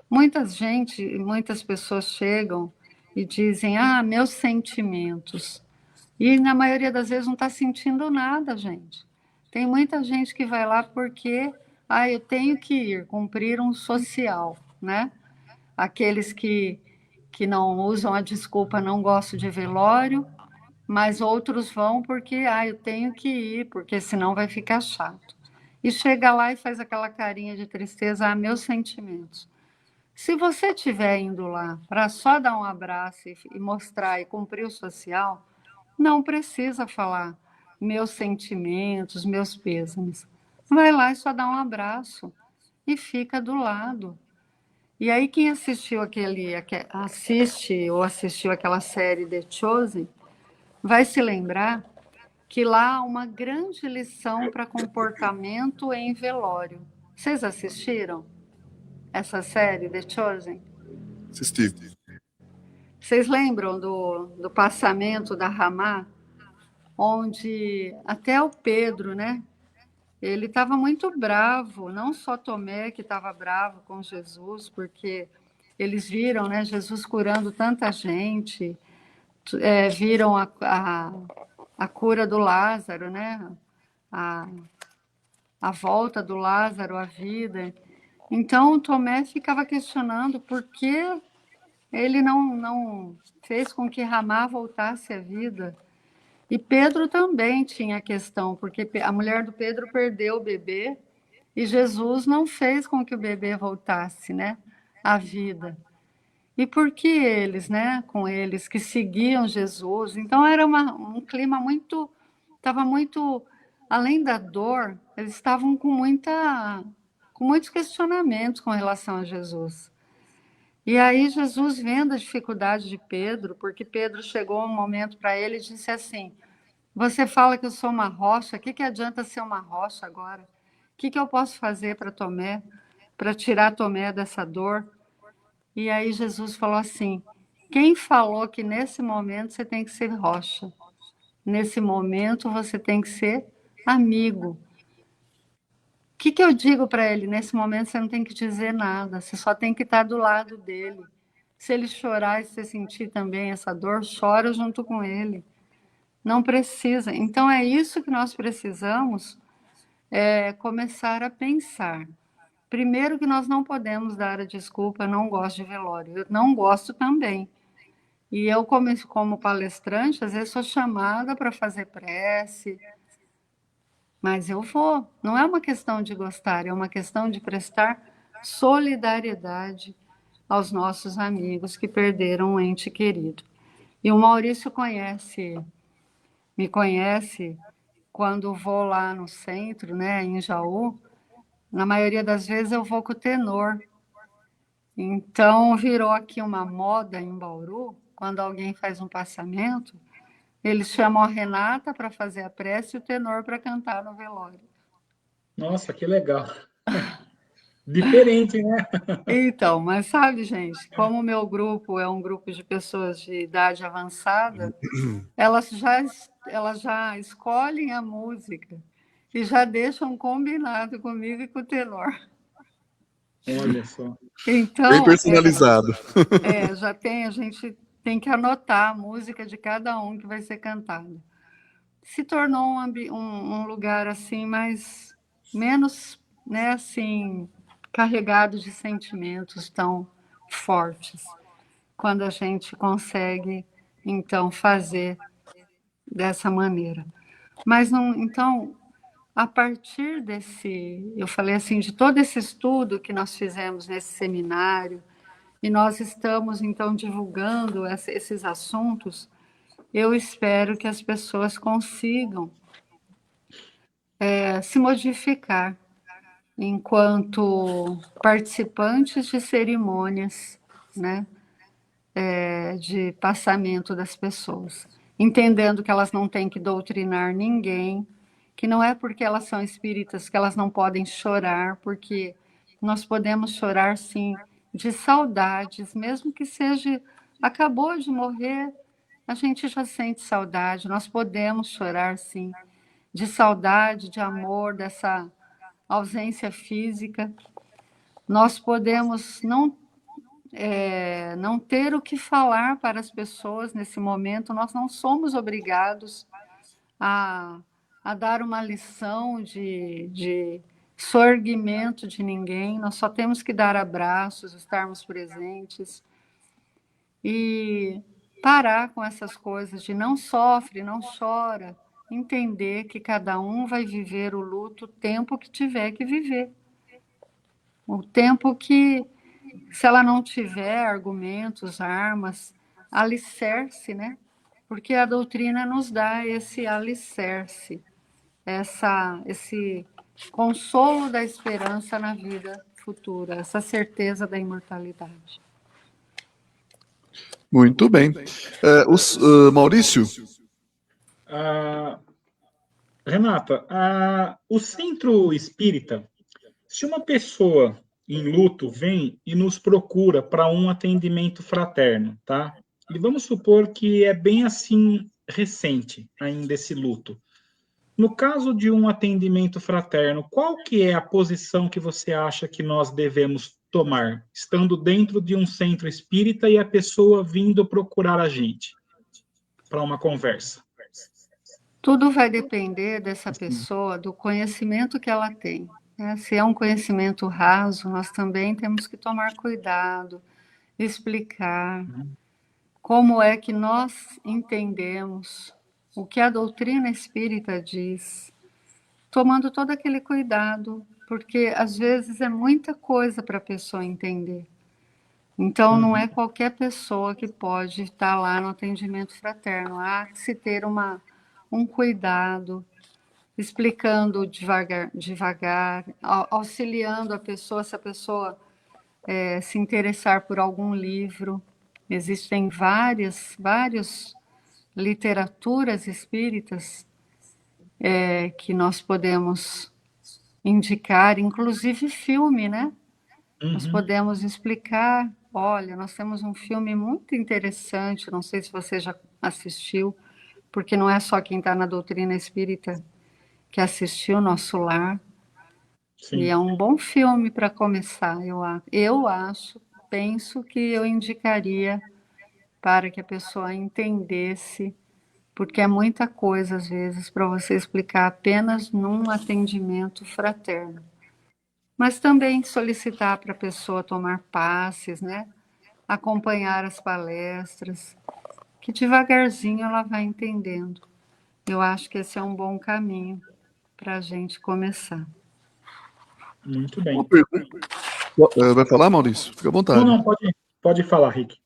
Muitas pessoas chegam e dizem, meus sentimentos. E na maioria das vezes não está sentindo nada, gente. Tem muita gente que vai lá porque, eu tenho que ir, cumprir um social, né? Aqueles que não usam a desculpa, não gosto de velório, mas outros vão porque, eu tenho que ir, porque senão vai ficar chato. E chega lá e faz aquela carinha de tristeza, meus sentimentos. Se você estiver indo lá para só dar um abraço e mostrar e cumprir o social, não precisa falar meus sentimentos, meus pêsames. Vai lá e só dá um abraço e fica do lado. E aí quem assistiu assistiu aquela série The Chosen, vai se lembrar que lá há uma grande lição para comportamento em velório. Vocês assistiram essa série The Chosen? Assisti. Vocês lembram do passamento da Ramá, onde até o Pedro, né? Ele estava muito bravo, não só Tomé que estava bravo com Jesus, porque eles viram, né, Jesus curando tanta gente, viram a cura do Lázaro, né? A volta do Lázaro à vida. Então Tomé ficava questionando por que ele não fez com que Ramá voltasse à vida. E Pedro também tinha a questão, porque a mulher do Pedro perdeu o bebê e Jesus não fez com que o bebê voltasse, né, à vida. E por que eles, né, com eles que seguiam Jesus? Então era um clima estava muito, além da dor, eles estavam com muitos questionamentos com relação a Jesus. E aí Jesus, vendo a dificuldade de Pedro, porque Pedro chegou um momento para ele e disse assim, você fala que eu sou uma rocha, o que adianta ser uma rocha agora? O que eu posso fazer para Tomé, para tirar Tomé dessa dor? E aí Jesus falou assim, quem falou que nesse momento você tem que ser rocha? Nesse momento você tem que ser amigo. O que eu digo para ele? Nesse momento você não tem que dizer nada, você só tem que estar do lado dele. Se ele chorar e você sentir também essa dor, chora junto com ele. Não precisa. Então é isso que nós precisamos começar a pensar. Primeiro que nós não podemos dar a desculpa, não gosto de velório. Eu não gosto também. E eu, como palestrante, às vezes sou chamada para fazer prece, mas eu vou. Não é uma questão de gostar, é uma questão de prestar solidariedade aos nossos amigos que perderam um ente querido. E o Maurício me conhece quando vou lá no centro, né, em Jaú. Na maioria das vezes eu vou com o tenor. Então virou aqui uma moda em Bauru, quando alguém faz um passamento, eles chamam a Renata para fazer a prece e o tenor para cantar no velório. Nossa, que legal. Diferente, né? Então, mas sabe, gente, como o meu grupo é um grupo de pessoas de idade avançada, elas já escolhem a música e já deixam combinado comigo e com o tenor. Olha só. Bem Então, personalizado. a gente tem que anotar a música de cada um que vai ser cantada. Se tornou um lugar assim menos, né, assim, carregado de sentimentos tão fortes, quando a gente consegue então fazer dessa maneira. Mas não, então, a partir eu falei assim, de todo esse estudo que nós fizemos nesse seminário, e nós estamos então divulgando esses assuntos, eu espero que as pessoas consigam se modificar enquanto participantes de cerimônias, né, de passamento das pessoas, entendendo que elas não têm que doutrinar ninguém, que não é porque elas são espíritas que elas não podem chorar, porque nós podemos chorar sim de saudades, mesmo que seja acabou de morrer, a gente já sente saudade, nós podemos chorar sim de saudade, de amor, dessa ausência física. Nós podemos não ter o que falar para as pessoas nesse momento, nós não somos obrigados a dar uma lição de sorgimento de ninguém, nós só temos que dar abraços, estarmos presentes e parar com essas coisas de não sofre, não chora, entender que cada um vai viver o luto o tempo que tiver que viver. O tempo que, se ela não tiver argumentos, armas, alicerce, né? Porque a doutrina nos dá esse alicerce, esse consolo da esperança na vida futura, essa certeza da imortalidade. Muito bem. Maurício? Renata, o centro espírita, se uma pessoa em luto vem e nos procura para um atendimento fraterno, tá? E vamos supor que é bem assim recente ainda esse luto. No caso de um atendimento fraterno, qual que é a posição que você acha que nós devemos tomar, estando dentro de um centro espírita e a pessoa vindo procurar a gente para uma conversa? Tudo vai depender dessa pessoa, do conhecimento que ela tem. Né? Se é um conhecimento raso, nós também temos que tomar cuidado, explicar como é que nós entendemos o que a doutrina espírita diz, tomando todo aquele cuidado, porque às vezes é muita coisa para a pessoa entender. Então, não é qualquer pessoa que pode estar lá no atendimento fraterno. Há que se ter um cuidado, explicando devagar, auxiliando a pessoa, se a pessoa se interessar por algum livro. Existem várias literaturas espíritas que nós podemos indicar, inclusive filme, né? Nós podemos explicar, olha, nós temos um filme muito interessante, não sei se você já assistiu, porque não é só quem está na doutrina espírita que assistiu Nosso Lar. Sim. E é um bom filme para começar, eu acho, penso que eu indicaria para que a pessoa entendesse, porque é muita coisa, às vezes, para você explicar apenas num atendimento fraterno. Mas também solicitar para a pessoa tomar passes, né? Acompanhar as palestras, que devagarzinho ela vai entendendo. Eu acho que esse é um bom caminho para a gente começar. Muito bem. Uma pergunta. Vai falar, Maurício? Fica à vontade. Não, pode falar, Rick.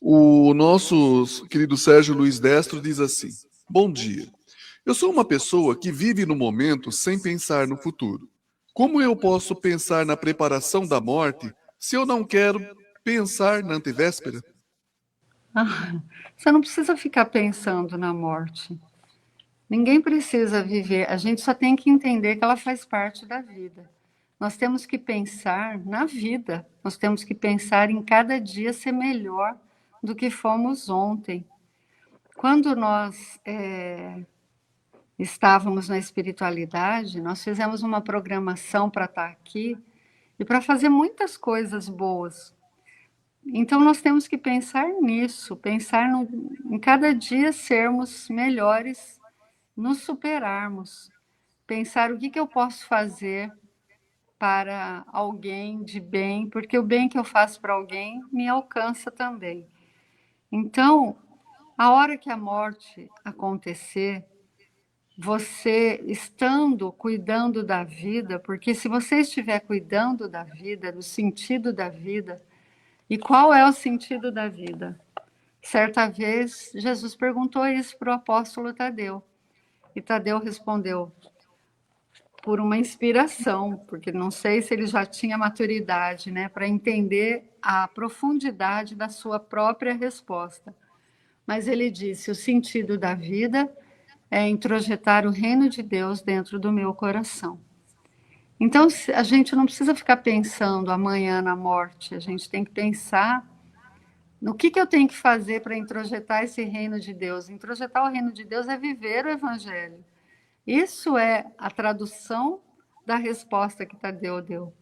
O nosso querido Sérgio Luiz Destro diz assim: Bom dia. Eu sou uma pessoa que vive no momento sem pensar no futuro. Como eu posso pensar na preparação da morte se eu não quero pensar na antevéspera? Você não precisa ficar pensando na morte. Ninguém precisa viver, a gente só tem que entender que ela faz parte da vida. Nós temos que pensar na vida, nós temos que pensar em cada dia ser melhor do que fomos ontem. Quando nós estávamos na espiritualidade, nós fizemos uma programação para estar aqui e para fazer muitas coisas boas. Então, nós temos que pensar nisso, pensar em cada dia sermos melhores, nos superarmos, pensar o que eu posso fazer para alguém de bem, porque o bem que eu faço para alguém me alcança também. Então, a hora que a morte acontecer, você estando cuidando da vida, porque se você estiver cuidando da vida, do sentido da vida, e qual é o sentido da vida? Certa vez, Jesus perguntou isso para o apóstolo Tadeu. E Tadeu respondeu por uma inspiração, porque não sei se ele já tinha maturidade, né, para entender a profundidade da sua própria resposta. Mas ele disse: o sentido da vida é introjetar o reino de Deus dentro do meu coração. Então, a gente não precisa ficar pensando amanhã na morte, a gente tem que pensar no que eu tenho que fazer para introjetar esse reino de Deus. Introjetar o reino de Deus é viver o evangelho. Isso é a tradução da resposta que Tadeu deu.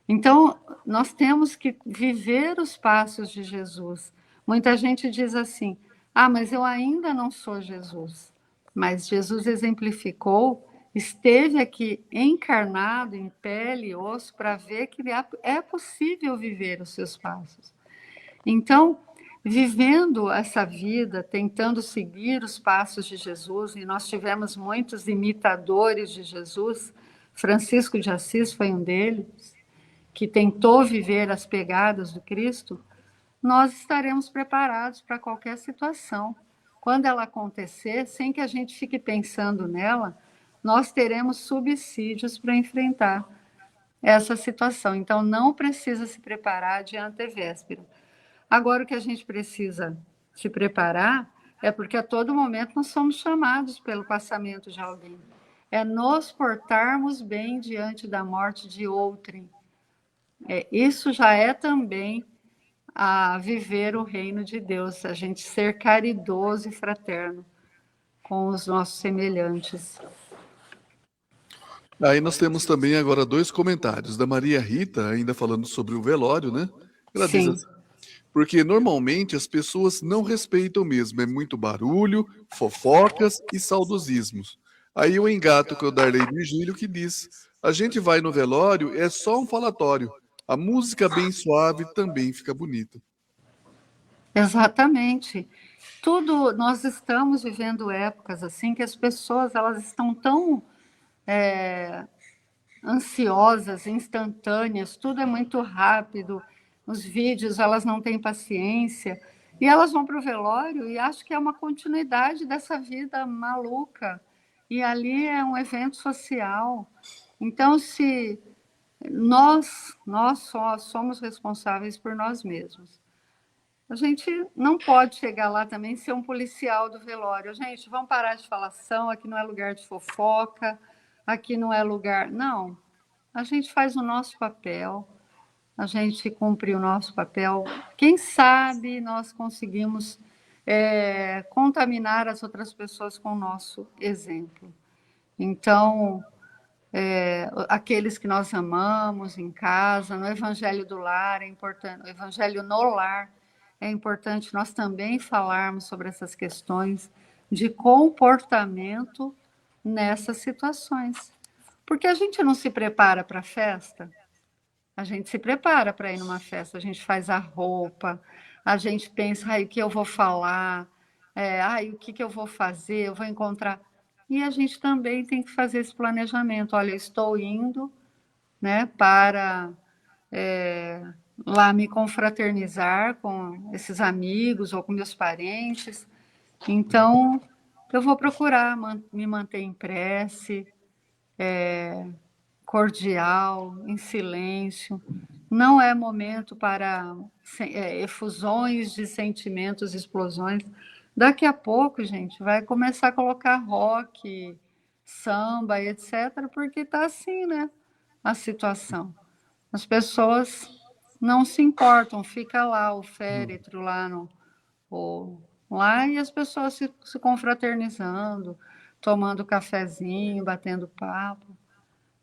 Então, nós temos que viver os passos de Jesus. Muita gente diz assim: mas eu ainda não sou Jesus. Mas Jesus exemplificou, esteve aqui encarnado em pele e osso para ver que é possível viver os seus passos. Então, vivendo essa vida, tentando seguir os passos de Jesus, e nós tivemos muitos imitadores de Jesus, Francisco de Assis foi um deles, que tentou viver as pegadas do Cristo, nós estaremos preparados para qualquer situação. Quando ela acontecer, sem que a gente fique pensando nela, nós teremos subsídios para enfrentar essa situação. Então, não precisa se preparar de antevéspera. Agora, o que a gente precisa se preparar é porque a todo momento nós somos chamados pelo passamento de alguém. É nos portarmos bem diante da morte de outrem. Isso já é também a viver o reino de Deus, a gente ser caridoso e fraterno com os nossos semelhantes. Aí nós temos também agora 2 comentários da Maria Rita, ainda falando sobre o velório, né? Ela diz assim: porque normalmente as pessoas não respeitam mesmo, é muito barulho, fofocas e saudosismos. Aí eu engato com o Darley Virgílio que diz: a gente vai no velório, é só um falatório. A música bem suave também fica bonita. Exatamente. Tudo, nós estamos vivendo épocas assim que as pessoas elas estão tão ansiosas, instantâneas, tudo é muito rápido, os vídeos elas não têm paciência, e elas vão para o velório e acham que é uma continuidade dessa vida maluca, e ali é um evento social. Então, se nós só somos responsáveis por nós mesmos. A gente não pode chegar lá também e ser um policial do velório. Gente, vamos parar de falação, aqui não é lugar de fofoca, aqui não é lugar... Não, a gente faz o nosso papel, a gente cumpre o nosso papel. Quem sabe nós conseguimos contaminar as outras pessoas com o nosso exemplo. Então, aqueles que nós amamos em casa, no Evangelho do Lar é importante, o Evangelho no Lar é importante nós também falarmos sobre essas questões de comportamento nessas situações. Porque a gente não se prepara para a festa, a gente se prepara para ir numa festa, a gente faz a roupa, a gente pensa, ai, o que eu vou falar? Ai, o que eu vou fazer? Eu vou encontrar. E a gente também tem que fazer esse planejamento. Olha, eu estou indo, né, para lá me confraternizar com esses amigos ou com meus parentes. Então, eu vou procurar me manter em prece, cordial, em silêncio. Não é momento para efusões de sentimentos, explosões. Daqui a pouco, gente, vai começar a colocar rock, samba, etc., porque está assim, né? A situação. As pessoas não se importam, fica lá o féretro lá lá e as pessoas se confraternizando, tomando cafezinho, batendo papo.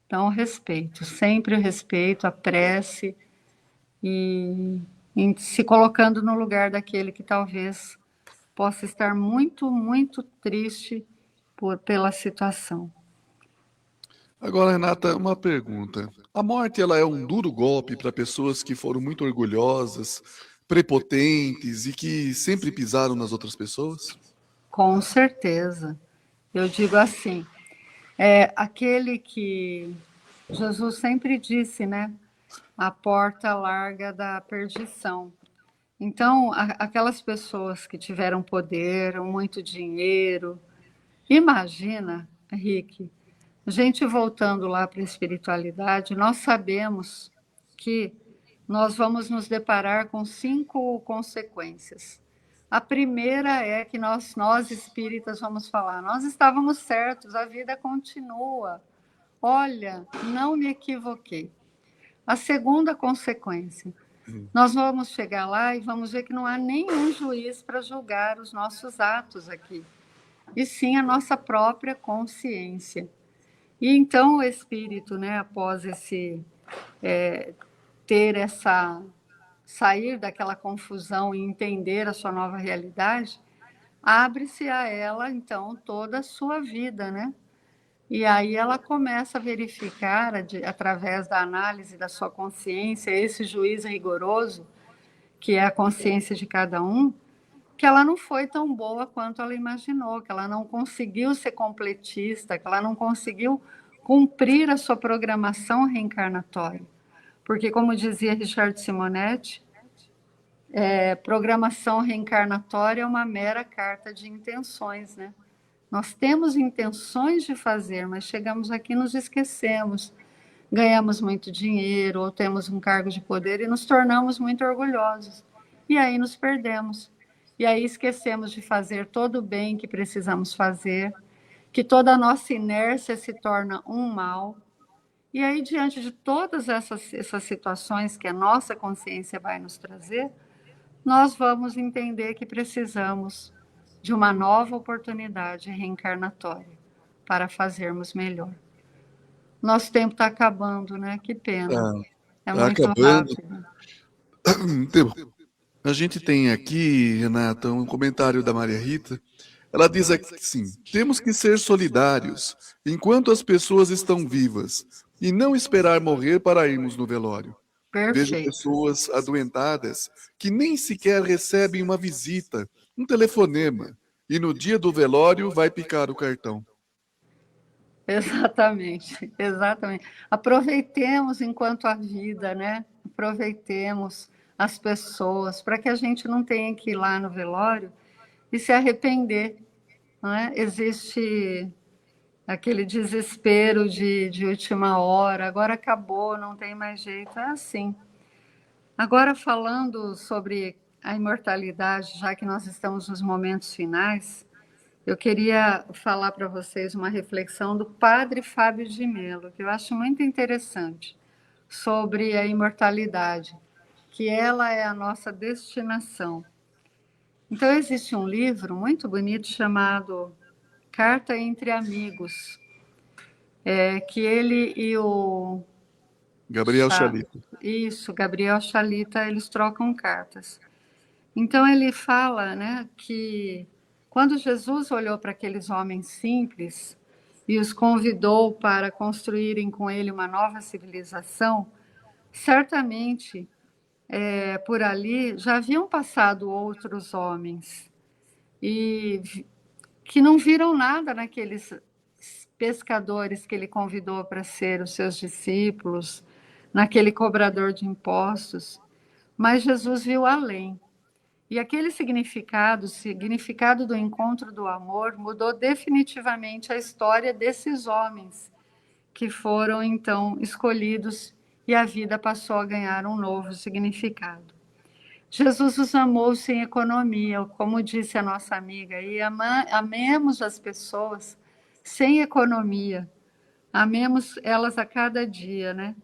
Então, respeito, sempre o respeito, a prece e se colocando no lugar daquele que talvez possa estar muito, muito triste pela situação. Agora, Renata, uma pergunta. A morte ela é um duro golpe para pessoas que foram muito orgulhosas, prepotentes e que sempre pisaram nas outras pessoas? Com certeza. Eu digo assim, aquele que Jesus sempre disse, né? A porta larga da perdição. Então, aquelas pessoas que tiveram poder, muito dinheiro, imagina, Rick, gente voltando lá para a espiritualidade, nós sabemos que nós vamos nos deparar com 5 consequências. A primeira é que nós espíritas vamos falar, nós estávamos certos, a vida continua. Olha, não me equivoquei. A segunda consequência, nós vamos chegar lá e vamos ver que não há nenhum juiz para julgar os nossos atos aqui, e sim a nossa própria consciência. E então o espírito, né, após sair daquela confusão e entender a sua nova realidade, abre-se a ela, então, toda a sua vida, né? E aí ela começa a verificar, através da análise da sua consciência, esse juiz rigoroso, que é a consciência de cada um, que ela não foi tão boa quanto ela imaginou, que ela não conseguiu ser completista, que ela não conseguiu cumprir a sua programação reencarnatória. Porque, como dizia Richard Simonetti, programação reencarnatória é uma mera carta de intenções, né? Nós temos intenções de fazer, mas chegamos aqui e nos esquecemos. Ganhamos muito dinheiro ou temos um cargo de poder e nos tornamos muito orgulhosos. E aí nos perdemos. E aí esquecemos de fazer todo o bem que precisamos fazer, que toda a nossa inércia se torna um mal. E aí, diante de todas essas situações que a nossa consciência vai nos trazer, nós vamos entender que precisamos de uma nova oportunidade reencarnatória para fazermos melhor. Nosso tempo está acabando, né? Que pena. É Tá muito acabando. rápido. A gente tem aqui, Renata, um comentário da Maria Rita. Ela diz assim: temos que ser solidários enquanto as pessoas estão vivas e não esperar morrer para irmos no velório. Vejo Perfeito. pessoas adoentadas que nem sequer recebem uma visita, um telefonema, e no dia do velório vai picar o cartão. Exatamente, exatamente. Aproveitemos enquanto há vida, né? Aproveitemos as pessoas, para que a gente não tenha que ir lá no velório e se arrepender. Não é? Existe aquele desespero de última hora, agora acabou, não tem mais jeito, é assim. Agora, falando sobre a imortalidade, já que nós estamos nos momentos finais, eu queria falar para vocês uma reflexão do padre Fábio de Mello, que eu acho muito interessante, sobre a imortalidade, que ela é a nossa destinação. Então, existe um livro muito bonito chamado Carta entre Amigos, que ele e o... Gabriel Chalita. Isso, Gabriel Chalita, eles trocam cartas. Então, ele fala, né, que quando Jesus olhou para aqueles homens simples e os convidou para construírem com ele uma nova civilização, certamente por ali, já haviam passado outros homens e que não viram nada naqueles pescadores que ele convidou para ser os seus discípulos, naquele cobrador de impostos, mas Jesus viu além. E aquele significado, o significado do encontro do amor, mudou definitivamente a história desses homens que foram então escolhidos e a vida passou a ganhar um novo significado. Jesus os amou sem economia, como disse a nossa amiga, e amemos as pessoas sem economia, amemos elas a cada dia, né?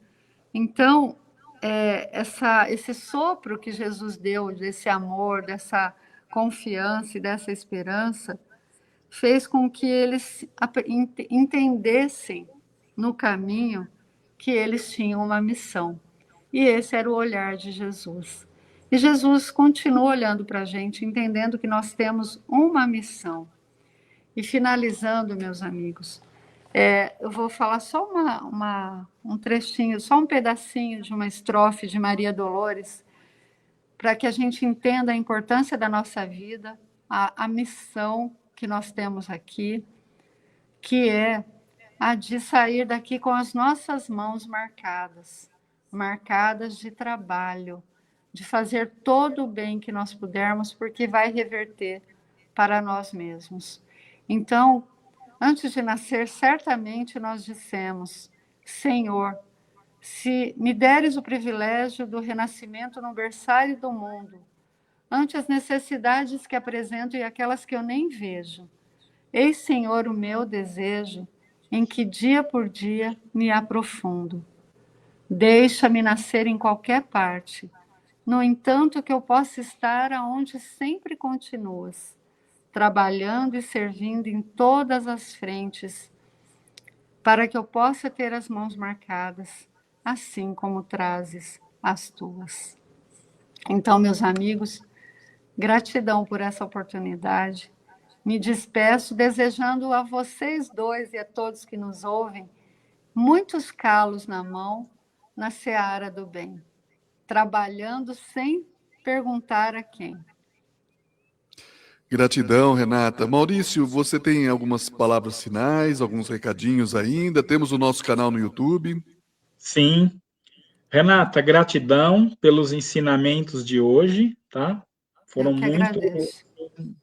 Então, esse sopro que Jesus deu desse amor, dessa confiança e dessa esperança, fez com que eles entendessem no caminho que eles tinham uma missão. E esse era o olhar de Jesus. E Jesus continua olhando para a gente, entendendo que nós temos uma missão. E finalizando, meus amigos, eu vou falar só um trechinho, só um pedacinho de uma estrofe de Maria Dolores, para que a gente entenda a importância da nossa vida, a missão que nós temos aqui, que é a de sair daqui com as nossas mãos marcadas de trabalho, de fazer todo o bem que nós pudermos, porque vai reverter para nós mesmos. Então, antes de nascer, certamente nós dissemos: Senhor, se me deres o privilégio do renascimento no berçário do mundo, ante as necessidades que apresento e aquelas que eu nem vejo, eis, Senhor, o meu desejo, em que dia por dia me aprofundo. Deixa-me nascer em qualquer parte, no entanto que eu possa estar aonde sempre continuas, trabalhando e servindo em todas as frentes, para que eu possa ter as mãos marcadas, assim como trazes as tuas. Então, meus amigos, gratidão por essa oportunidade. Me despeço desejando a vocês dois e a todos que nos ouvem muitos calos na mão na seara do bem, trabalhando sem perguntar a quem. Gratidão, Renata. Maurício, você tem algumas palavras finais, alguns recadinhos ainda? Temos o nosso canal no YouTube. Sim. Renata, gratidão pelos ensinamentos de hoje, tá? Foram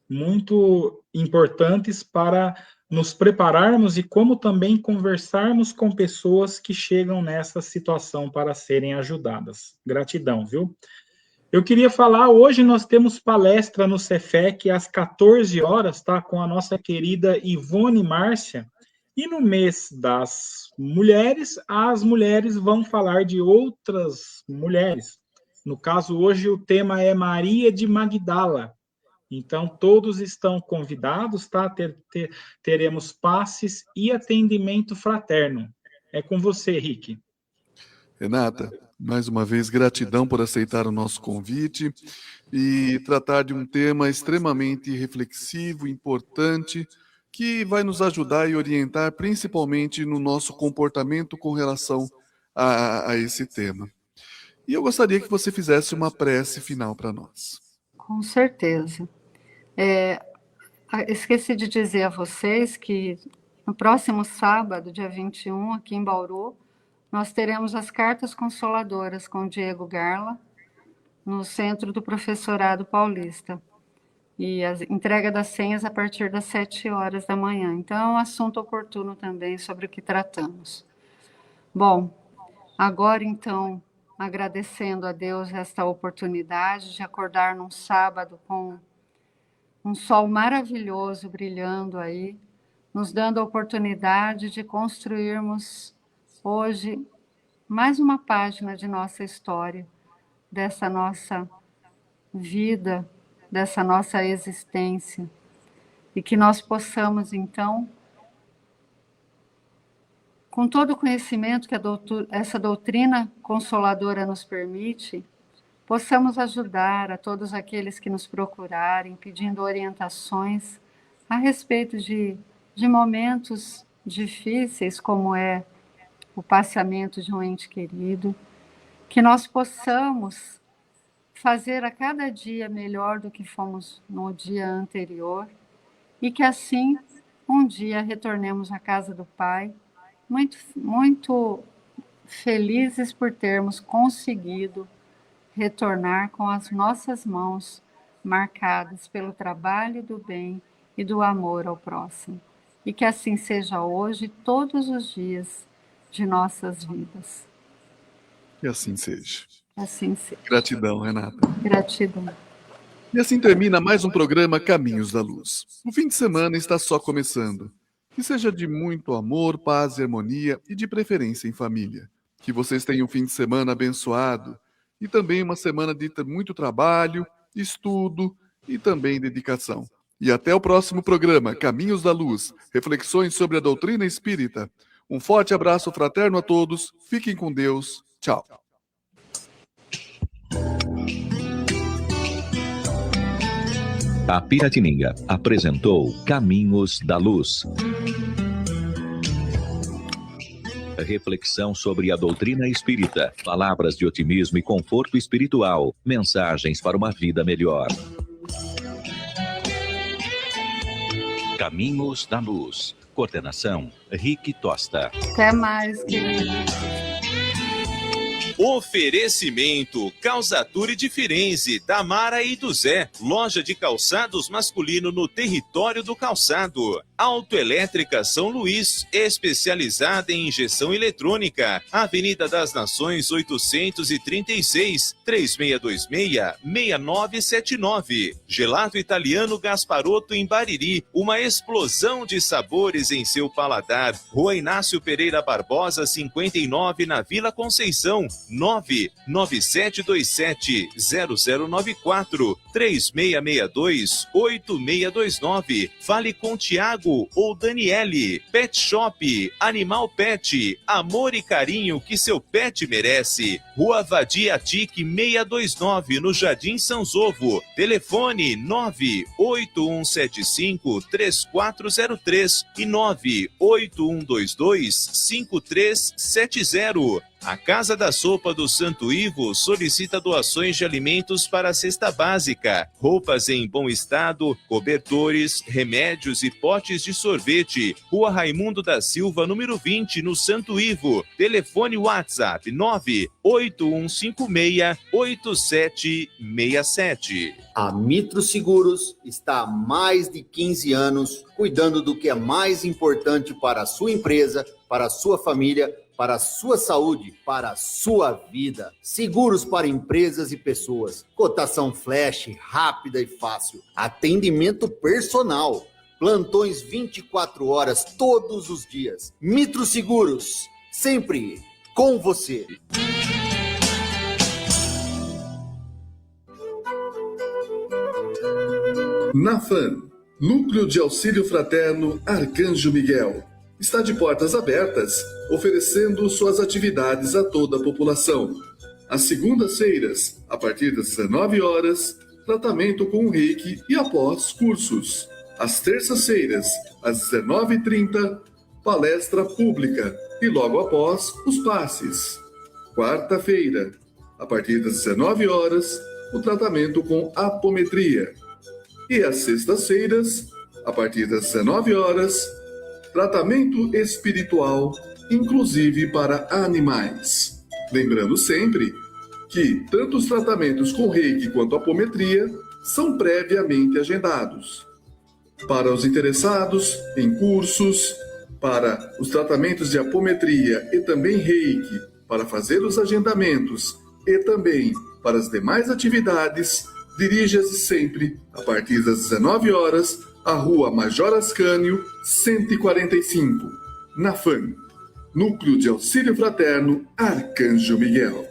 muito importantes para nos prepararmos e como também conversarmos com pessoas que chegam nessa situação para serem ajudadas. Gratidão, viu? Eu queria falar, hoje nós temos palestra no Cefec às 14 horas, tá? Com a nossa querida Ivone Márcia. E no mês das mulheres, as mulheres vão falar de outras mulheres. No caso, hoje o tema é Maria de Magdala. Então, todos estão convidados, tá? Teremos passes e atendimento fraterno. É com você, Rick. Renata, mais uma vez, gratidão por aceitar o nosso convite e tratar de um tema extremamente reflexivo, importante, que vai nos ajudar e orientar principalmente no nosso comportamento com relação a esse tema. E eu gostaria que você fizesse uma prece final para nós. Com certeza. Esqueci de dizer a vocês que no próximo sábado, dia 21, aqui em Bauru, nós teremos as Cartas Consoladoras com Diego Garla, no Centro do Professorado Paulista. E a entrega das senhas a partir das 7 horas da manhã. Então, é um assunto oportuno também sobre o que tratamos. Bom, agora então, agradecendo a Deus esta oportunidade de acordar num sábado com um sol maravilhoso brilhando aí, nos dando a oportunidade de construirmos hoje mais uma página de nossa história, dessa nossa vida, dessa nossa existência, e que nós possamos, então, com todo o conhecimento que essa doutrina consoladora nos permite, possamos ajudar a todos aqueles que nos procurarem, pedindo orientações a respeito de momentos difíceis, como é o passeamento de um ente querido, que nós possamos fazer a cada dia melhor do que fomos no dia anterior e que assim um dia retornemos à casa do Pai, muito felizes por termos conseguido retornar com as nossas mãos marcadas pelo trabalho do bem e do amor ao próximo. E que assim seja hoje, todos os dias de nossas vidas. Que assim seja. Assim seja. Gratidão, Renata. Gratidão. E assim termina mais um programa Caminhos da Luz. O fim de semana está só começando. Que seja de muito amor, paz e harmonia e de preferência em família. Que vocês tenham um fim de semana abençoado e também uma semana de muito trabalho, estudo e também dedicação. E até o próximo programa Caminhos da Luz, reflexões sobre a doutrina espírita. Um forte abraço fraterno a todos, fiquem com Deus, tchau. A Piratininga apresentou Caminhos da Luz. Reflexão sobre a doutrina espírita, palavras de otimismo e conforto espiritual, mensagens para uma vida melhor. Caminhos da Luz. Coordenação, Rick Tosta. Até mais, querido. Oferecimento Calçature de Firenze, da Mara e do Zé. Loja de calçados masculino no território do calçado. Autoelétrica São Luís, especializada em injeção eletrônica. Avenida das Nações 836, 3626-6979. Gelato Italiano Gasparotto em Bariri, uma explosão de sabores em seu paladar. Rua Inácio Pereira Barbosa, 59, na Vila Conceição. 99727-0094, 3662-8629. Fale com Tiago ou Daniele. Pet Shop, Animal Pet, amor e carinho que seu pet merece. Rua Vadia Tique 629, no Jardim São Zovo. Telefone 98175-3403 e 98122-5370. A Casa da Sopa do Santo Ivo solicita doações de alimentos para a cesta básica, roupas em bom estado, cobertores, remédios e potes de sorvete. Rua Raimundo da Silva, número 20, no Santo Ivo. Telefone WhatsApp 98156-8767. A Mitro Seguros está há mais de 15 anos cuidando do que é mais importante para a sua empresa, para a sua família, para a sua saúde, para a sua vida. Seguros para empresas e pessoas. Cotação flash, rápida e fácil. Atendimento personal. Plantões 24 horas, todos os dias. Mitro Seguros, sempre com você. NAFAN, Núcleo de Auxílio Fraterno Arcanjo Miguel, está de portas abertas, oferecendo suas atividades a toda a população. Às segundas-feiras, a partir das 19 horas, tratamento com reiki e após cursos. Às terças-feiras, às 19h30, palestra pública e logo após, os passes. Quarta-feira, a partir das 19 horas, o tratamento com apometria. E às sextas-feiras, a partir das 19 horas, tratamento espiritual, inclusive para animais. Lembrando sempre que tanto os tratamentos com reiki quanto apometria são previamente agendados. Para os interessados em cursos, para os tratamentos de apometria e também reiki, para fazer os agendamentos e também para as demais atividades, dirija-se sempre, a partir das 19 horas, à Rua Major Ascânio, 145, NAFAN, Núcleo de Auxílio Fraterno Arcanjo Miguel.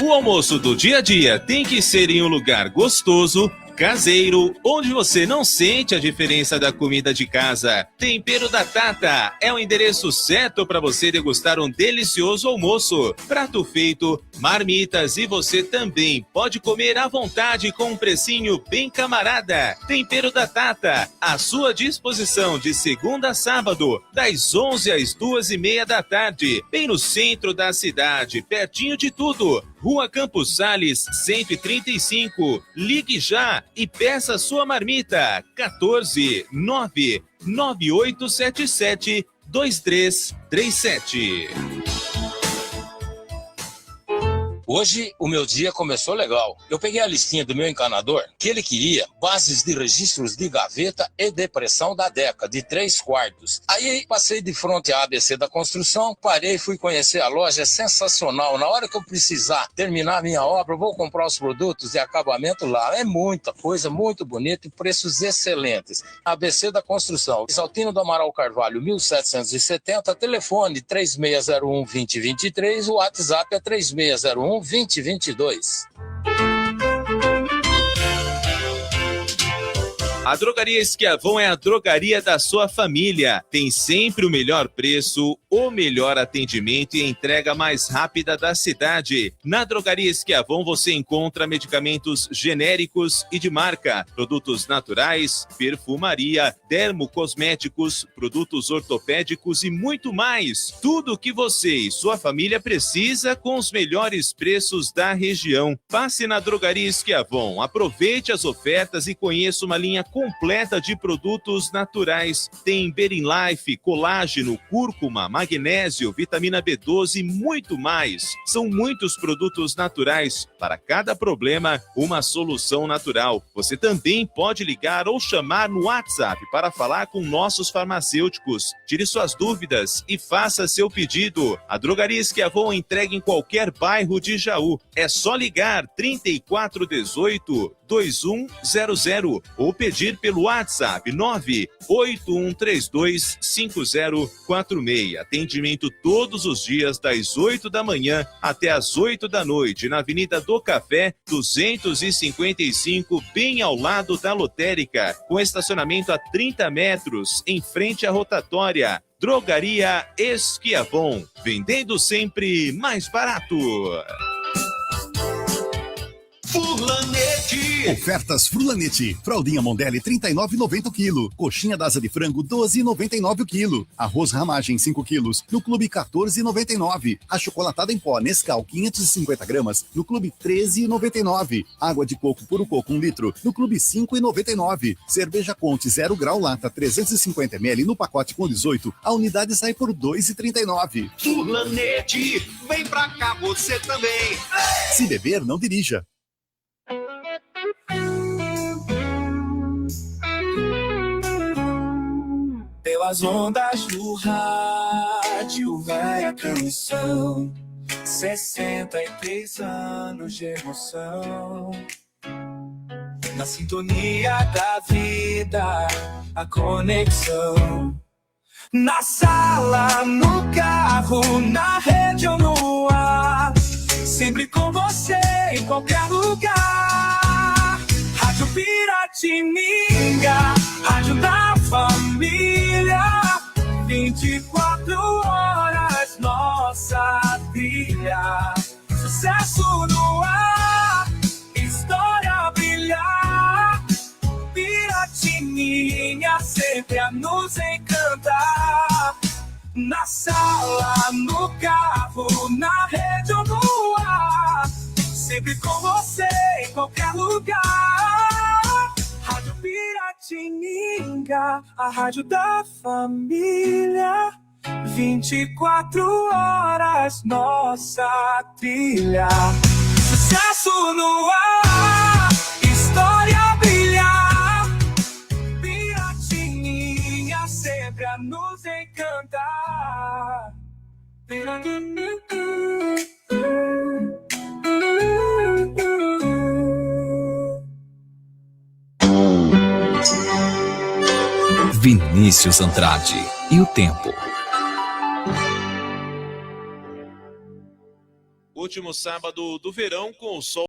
O almoço do dia a dia tem que ser em um lugar gostoso, Caseiro, onde você não sente a diferença da comida de casa. Tempero da Tata é o endereço certo para você degustar um delicioso almoço. Prato feito, marmitas e você também pode comer à vontade com um precinho bem camarada. Tempero da Tata, à sua disposição de segunda a sábado, das 11 às 2:30 da tarde, bem no centro da cidade, pertinho de tudo. Rua Campos Sales, 135. Ligue já e peça sua marmita. 14-99877-2337. Hoje o meu dia começou legal. Eu peguei a listinha do meu encanador, que ele queria bases de registros de gaveta e depressão da Deca, de 3/4. Aí passei de frente à ABC da construção, parei e fui conhecer a loja, é sensacional. Na hora que eu precisar terminar a minha obra, eu vou comprar os produtos de acabamento lá. É muita coisa, muito bonita e preços excelentes. ABC da construção, Exaltino do Amaral Carvalho, 1770, telefone 3601-2023, o WhatsApp é 3601-2022. A Drogaria Esquiavon é a drogaria da sua família. Tem sempre o melhor preço, o melhor atendimento e a entrega mais rápida da cidade. Na Drogaria Esquiavon você encontra medicamentos genéricos e de marca, produtos naturais, perfumaria, dermocosméticos, produtos ortopédicos e muito mais. Tudo o que você e sua família precisa com os melhores preços da região. Passe na Drogaria Esquiavon, aproveite as ofertas e conheça uma linha completa de produtos naturais. Tem Berinlife, colágeno, cúrcuma, magnésio, vitamina B12 e muito mais. São muitos produtos naturais. Para cada problema, uma solução natural. Você também pode ligar ou chamar no WhatsApp para falar com nossos farmacêuticos. Tire suas dúvidas e faça seu pedido. A Drogaria Esquiavon entrega em qualquer bairro de Jaú. É só ligar 3418-2100 ou pedir pelo WhatsApp 981325046. Atendimento todos os dias das 8 da manhã até as 8 da noite na Avenida do Café 255, bem ao lado da lotérica, com estacionamento a 30 metros em frente à rotatória. Drogaria Esquiavon, vendendo sempre mais barato. Furlanete. Ofertas Furlanete. Fraldinha Mondelli 39,90 o quilo. Coxinha da asa de frango 12,99 o quilo. Arroz Ramagem 5 quilos no Clube 14,99. A chocolatada em pó Nescau 550 gramas no Clube 13,99. Água de coco Puro Coco 1 litro no Clube 5,99. Cerveja Conte 0 grau lata 350 ml no pacote com 18. A unidade sai por 2,39. Furlanete, vem pra cá você também. Se beber, não dirija. Pelas ondas do rádio vai a canção, 63 anos de emoção. Na sintonia da vida, a conexão. Na sala, no carro, na rede ou no ar, sempre com você em qualquer lugar. Rádio Piratininga, rádio da família, 24 horas, nossa trilha. Sucesso no ar, história a brilhar. Piratininha sempre a nos encantar. Na sala, no carro, na rede ou no ar, sempre com você em qualquer lugar. Rádio Piratininga, a rádio da família, 24 horas, nossa trilha. Sucesso no ar, história a brilhar. Piratininha sempre a nos encantar. Vinícius Andrade e o tempo. Último sábado do verão com o sol.